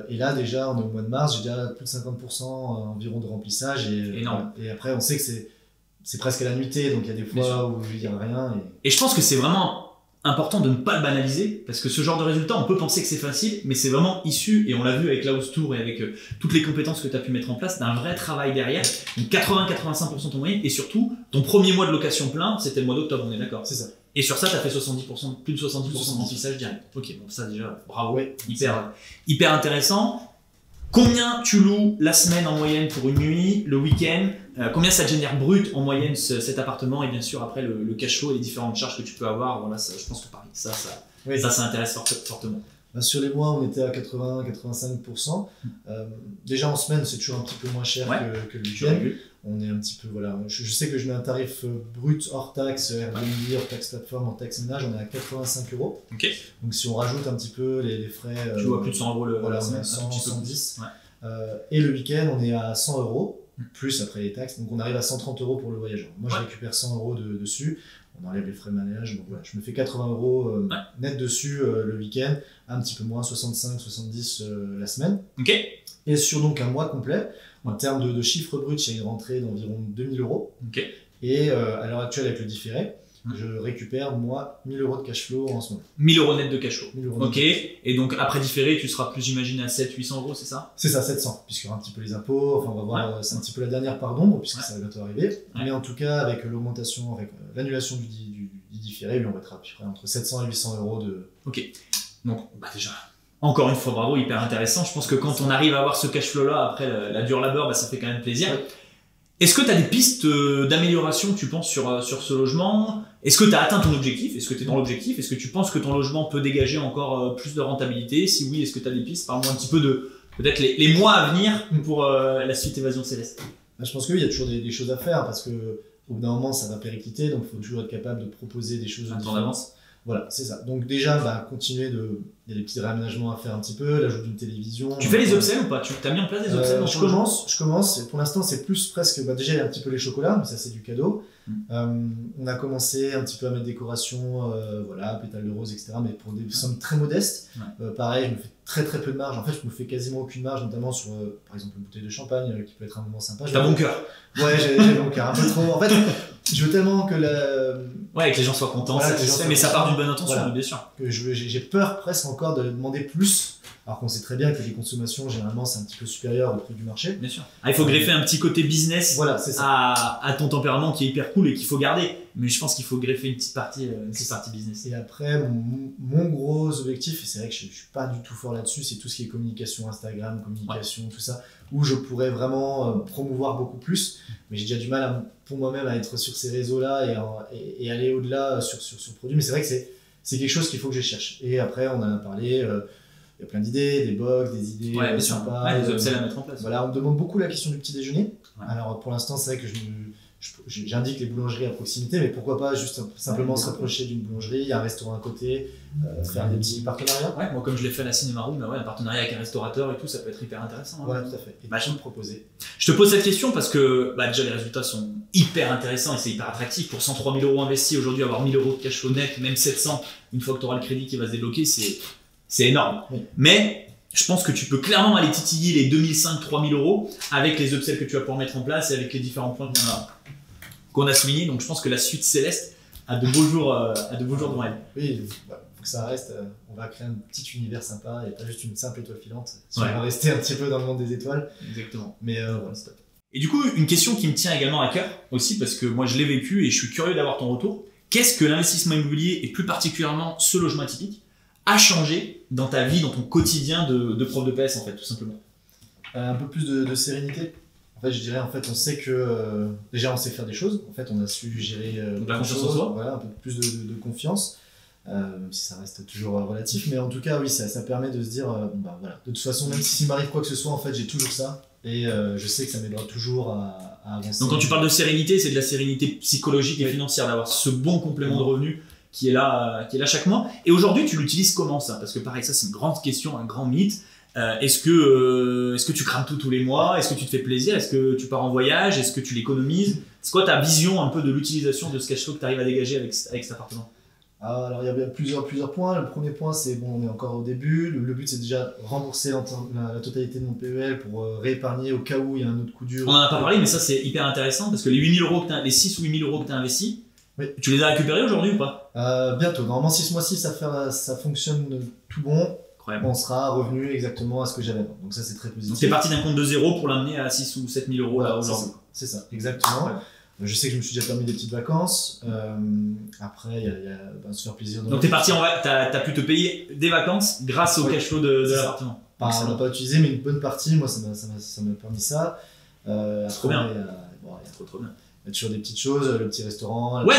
Et là, déjà, on est au mois de mars, j'ai déjà plus de 50% environ de remplissage. Énorme. Et après, on sait que c'est presque à la nuitée, donc il y a des fois où il n'y a rien. Et je pense que c'est vraiment important de ne pas le banaliser, parce que ce genre de résultat, on peut penser que c'est facile, mais c'est vraiment issu, et on l'a vu avec House Tour et avec toutes les compétences que tu as pu mettre en place, d'un vrai travail derrière. Donc 80-85% ton moyen, et surtout, ton premier mois de location plein, c'était le mois d'octobre, on est d'accord? C'est ça. Et sur ça, tu as fait 70%, plus de 70% de remplissage direct. Ok, bon, ça déjà, bravo, hyper intéressant. Combien tu loues la semaine en moyenne pour une nuit, le week-end? Combien ça te génère brut en moyenne cet appartement? Et bien sûr, après, le cash flow et les différentes charges que tu peux avoir. Voilà, ça, je pense que pareil, ça intéresse fortement. Sur les mois, on était à 80-85%. Déjà en semaine, c'est toujours un petit peu moins cher que le week-end. On est un petit peu, voilà. Je sais que je mets un tarif brut hors taxe, Airbnb, hors taxe plateforme, hors taxe ménage, on est à 85 €. Donc si on rajoute un petit peu les frais. Tu vois plus de 100 € le voilà, on est à 100, 110. Et le week-end, on est à 100 €, plus après les taxes. Donc on arrive à 130 € pour le voyageur. Moi, je récupère 100 € dessus. On enlève les frais de manège, donc voilà, je me fais 80 € net dessus le week-end, un petit peu moins, 65-70 la semaine. Et sur donc un mois complet, en termes de chiffre brut, il y a une rentrée d'environ 2000 €. Et à l'heure actuelle, avec le différé, je récupère moi 1000 € de cash flow en ce moment. 1000 € net de cash flow. Et donc après différé, tu seras plus, j'imagine, à 700-800 €, c'est ça? C'est ça, 700, puisqu'il y aura un petit peu les impôts, enfin on va voir, c'est un petit peu la dernière part d'ombre, puisque ça va bientôt arriver. Mais en tout cas, avec l'augmentation, avec l'annulation du différé, lui on va être à peu près entre 700 et 800 € de... Donc déjà, encore une fois, bravo, hyper intéressant. Je pense que quand on arrive à avoir ce cash flow là, après la dure labeur, ça fait quand même plaisir. Est-ce que tu as des pistes d'amélioration, tu penses, sur ce logement? Est-ce que tu as atteint ton objectif? Est-ce que tu es dans l'objectif? Est-ce que tu penses que ton logement peut dégager encore plus de rentabilité? Si oui, est-ce que tu as des pistes? Parle-moi un petit peu de peut-être les mois à venir pour la suite Évasion Céleste. Je pense qu'il y a toujours des choses à faire parce que au bout d'un moment, ça va péricliter, donc il faut toujours être capable de proposer des choses en avance. Voilà, c'est ça. Donc déjà, continuer il y a des petits réaménagements à faire un petit peu, l'ajout d'une télévision. Tu fais les upsells ou pas? Tu as mis en place des upsells? Je commence. Pour l'instant, c'est plus presque... déjà, il y a un petit peu les chocolats, mais ça, c'est du cadeau. On a commencé un petit peu à mettre décoration, pétales de rose, etc. Mais pour des sommes très modestes. Pareil, je me fais très peu de marge. En fait, je me fais quasiment aucune marge, notamment sur, par exemple, une bouteille de champagne qui peut être un moment sympa. T'as bon cœur. Ouais, j'ai bon cœur. Un peu trop. En fait, je veux tellement que que les gens soient contents, mais ça part d'une bonne intention, bien sûr. J'ai peur presque encore de demander plus, alors qu'on sait très bien que les consommations, généralement, c'est un petit peu supérieur au prix du marché. Bien sûr. Il faut greffer un petit côté business à ton tempérament qui est hyper cool et qu'il faut garder. Mais je pense qu'il faut greffer une petite partie business. Et après, mon gros objectif, et c'est vrai que je ne suis pas du tout fort là-dessus, c'est tout ce qui est communication, Instagram, communication, tout ça, où je pourrais vraiment promouvoir beaucoup plus. Mais j'ai déjà du mal pour moi-même à être sur ces réseaux-là et aller au-delà sur le produit. Mais c'est vrai que c'est quelque chose qu'il faut que je cherche. Et après, on en a parlé, il y a plein d'idées, des box, des idées sympas. Des upsells à mettre en place. Voilà, on me demande beaucoup la question du petit déjeuner. Alors pour l'instant, c'est vrai que j'indique les boulangeries à proximité, mais pourquoi pas juste simplement se rapprocher d'une boulangerie, il y a un restaurant à côté, faire des petits partenariats. Moi comme je l'ai fait à la Cinéma Room, un partenariat avec un restaurateur et tout, ça peut être hyper intéressant. Voilà, tout à fait. Et je me proposer. Je te pose cette question parce que déjà les résultats sont hyper intéressants et c'est hyper attractif. Pour 103 000 € investis aujourd'hui, avoir 1000 € de cash flow net, même 700, une fois que tu auras le crédit qui va se débloquer, c'est énorme. Mais je pense que tu peux clairement aller titiller les 2500-3000 € avec les upsells que tu vas pouvoir mettre en place et avec les différents points qu'on a soulignés. Donc je pense que la suite Céleste a de beaux jours devant elle. Oui, faut que ça reste. On va créer un petit univers sympa et pas juste une simple étoile filante. On va rester un petit peu dans le monde des étoiles. Exactement. Mais voilà, c'est top. Et du coup, une question qui me tient également à cœur aussi parce que moi je l'ai vécu et je suis curieux d'avoir ton retour. Qu'est-ce que l'investissement immobilier et plus particulièrement ce logement atypique a changé dans ta vie, dans ton quotidien de prof de PS en fait, tout simplement? Un peu plus de sérénité. En fait, je dirais, on sait que déjà on sait faire des choses. En fait, on a su gérer la confiance en soi. Voilà, un peu plus de confiance, même si ça reste toujours relatif. Mais en tout cas, oui, ça permet de se dire, voilà, de toute façon, même s'il m'arrive quoi que ce soit, en fait, j'ai toujours ça. Et je sais que ça m'aidera toujours à avancer. Donc quand tu parles de sérénité, c'est de la sérénité psychologique et financière, d'avoir ce bon complément de revenu qui est là chaque mois. Et aujourd'hui, tu l'utilises comment ça? Parce que pareil, ça c'est une grande question, un grand mythe. Est-ce que tu crames tous les mois? Est-ce que tu te fais plaisir? Est-ce que tu pars en voyage? Est-ce que tu l'économises? C'est quoi ta vision un peu de l'utilisation de ce cash flow que tu arrives à dégager avec cet appartement? Alors il y a plusieurs points. Le premier point, c'est on est encore au début. Le but, c'est déjà rembourser la totalité de mon PEL pour réépargner au cas où il y a un autre coup dur. On en a pas parlé, mais ça c'est hyper intéressant parce que les 8000 €, les 6 ou 8000 € que tu as investis, tu les as récupérés aujourd'hui ou pas? Bientôt. Normalement, 6 mois-ci, ça fonctionne tout bon. On sera revenu exactement à ce que j'avais avant. Donc ça, c'est très positif. Donc t'es parti d'un compte de zéro pour l'amener à 6 ou 7000 € là aujourd'hui. C'est ça, exactement. Ouais. Je sais que je me suis déjà permis des petites vacances. Après, il y a se faire plaisir. Donc t'es parti t'as pu te payer des vacances grâce au cash flow de l'appartement. On l'a pas utilisé, mais une bonne partie, moi, ça m'a permis ça. Trop bien. Trop bien. y a toujours des petites choses, le petit restaurant, ouais,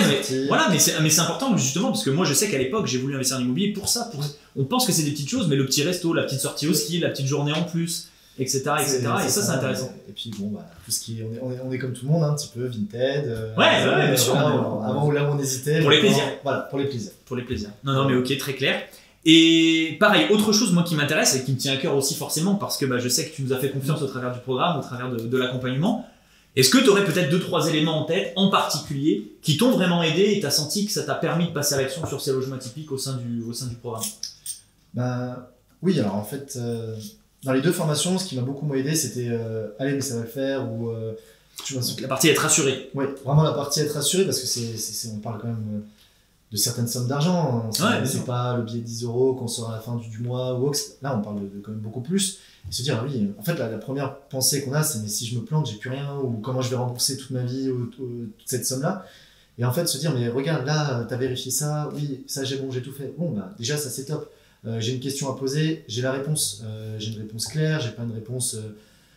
mais c'est important justement parce que moi je sais qu'à l'époque j'ai voulu investir en immobilier pour ça. On pense que c'est des petites choses, mais le petit resto, la petite sortie au ski, la petite journée en plus, etc. Et ça c'est intéressant. Et puis bon, bah, tout ce qui est, on est comme tout le monde, un petit peu Vinted. Ouais, bien sûr. Avant où là on hésitait. Pour les plaisirs. Voilà, pour les plaisirs. Pour les plaisirs. Non, mais ok, très clair. Et pareil, autre chose moi qui m'intéresse et qui me tient à cœur aussi forcément parce que bah, je sais que tu nous as fait confiance au travers du programme, au travers de l'accompagnement. Est-ce que tu aurais peut-être 2-3 éléments en tête en particulier qui t'ont vraiment aidé et tu as senti que ça t'a permis de passer à l'action sur ces logements atypiques au sein du programme? Oui, alors en fait, dans les deux formations, ce qui m'a beaucoup aidé, c'était allez, mais ça va le faire ou tu vois, la partie être rassuré. Oui, vraiment la partie être rassuré parce que on parle quand même de certaines sommes d'argent. C'est pas le billet de 10 € qu'on sort à la fin du mois ou autre. Là, on parle de quand même beaucoup plus. Et se dire, oui, en fait, la première pensée qu'on a, c'est mais si je me plante, j'ai plus rien, ou comment je vais rembourser toute ma vie, ou toute cette somme-là. Et en fait, se dire, mais regarde, là, t'as vérifié ça, oui, ça j'ai tout fait. Bon, bah, déjà, ça c'est top. J'ai une question à poser, j'ai la réponse. J'ai une réponse claire, j'ai pas une réponse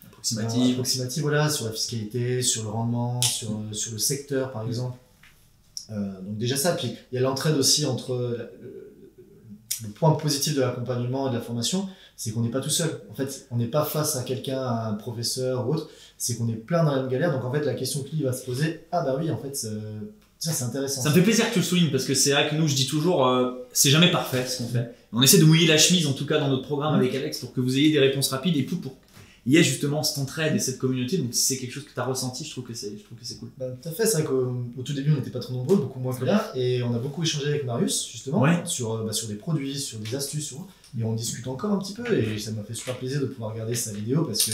approximative, voilà, sur la fiscalité, sur le rendement, sur le secteur, par exemple. Donc déjà ça, puis il y a l'entraide aussi entre le point positif de l'accompagnement et de la formation, c'est qu'on n'est pas tout seul. En fait, on n'est pas face à quelqu'un, à un professeur ou autre, c'est qu'on est plein dans la même galère. Donc en fait, la question qui va se poser, ah bah oui, en fait, ça c'est intéressant. Ça me fait plaisir que tu le soulignes parce que c'est vrai que nous, je dis toujours, c'est jamais parfait ce qu'on fait. On essaie de mouiller la chemise, en tout cas dans notre programme avec Alex, pour que vous ayez des réponses rapides et pour il y a justement cette entraide et cette communauté. Donc si c'est quelque chose que tu as ressenti, je trouve que c'est cool. Bah, tout à fait, c'est vrai qu'au tout début on n'était pas trop nombreux, beaucoup moins que là, et on a beaucoup échangé avec Marius justement sur des produits, sur des astuces, et on discute encore un petit peu, et ça m'a fait super plaisir de pouvoir regarder sa vidéo parce que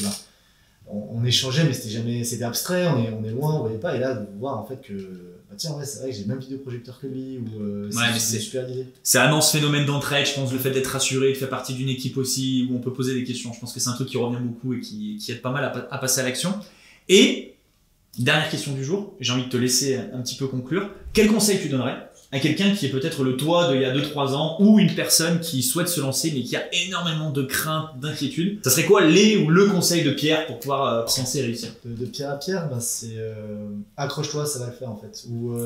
on échangeait mais c'était abstrait, on est loin, on voyait pas, et là de voir en fait que tiens ouais, c'est vrai que j'ai le même vidéoprojecteur que lui, ou c'est super l'idée. C'est un immense phénomène d'entraide, je pense, le fait d'être rassuré, de faire partie d'une équipe aussi où on peut poser des questions. Je pense que c'est un truc qui revient beaucoup et qui aide pas mal à passer à l'action. Et dernière question du jour, j'ai envie de te laisser un petit peu conclure. Quel conseil tu donnerais à quelqu'un qui est peut-être le toi d'il y a 2-3 ans ou une personne qui souhaite se lancer mais qui a énormément de craintes, d'inquiétudes? Ça serait quoi le conseil de Pierre pour pouvoir se lancer et réussir? De Pierre à Pierre, c'est accroche-toi, ça va le faire en fait. Ou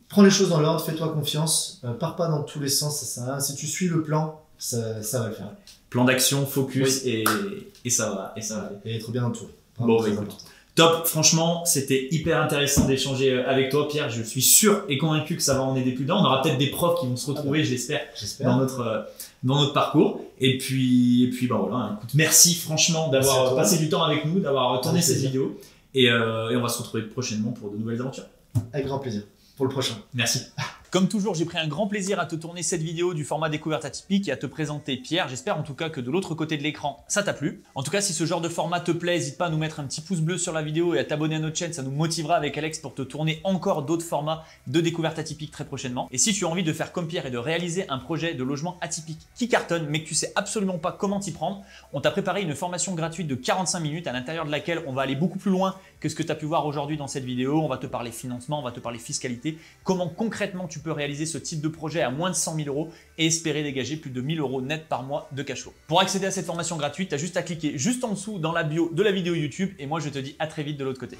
prends les choses dans l'ordre, fais-toi confiance, pars pas dans tous les sens, ça sert à rien. Si tu suis le plan, ça va le faire. Plan d'action, focus et ça va aller. Et être bien entouré. Bon, top, franchement, c'était hyper intéressant d'échanger avec toi, Pierre. Je suis sûr et convaincu que ça va en aider plus d'un. On aura peut-être des profs qui vont se retrouver, je l'espère, dans notre parcours. Et puis voilà. Écoute, merci franchement d'avoir passé du temps avec nous, d'avoir tourné cette vidéo. Et on va se retrouver prochainement pour de nouvelles aventures. Avec grand plaisir. Pour le prochain. Merci. Comme toujours, j'ai pris un grand plaisir à te tourner cette vidéo du format découverte atypique et à te présenter Pierre. J'espère en tout cas que de l'autre côté de l'écran, ça t'a plu. En tout cas, si ce genre de format te plaît, n'hésite pas à nous mettre un petit pouce bleu sur la vidéo et à t'abonner à notre chaîne. Ça nous motivera avec Alex pour te tourner encore d'autres formats de découverte atypique très prochainement. Et si tu as envie de faire comme Pierre et de réaliser un projet de logement atypique qui cartonne, mais que tu sais absolument pas comment t'y prendre, on t'a préparé une formation gratuite de 45 minutes à l'intérieur de laquelle on va aller beaucoup plus loin que ce que tu as pu voir aujourd'hui dans cette vidéo. On va te parler financement, on va te parler fiscalité, comment concrètement tu peux réaliser ce type de projet à moins de 100 000 € et espérer dégager plus de 1 000 € net par mois de cash flow. Pour accéder à cette formation gratuite, tu as juste à cliquer juste en dessous dans la bio de la vidéo YouTube et moi je te dis à très vite de l'autre côté.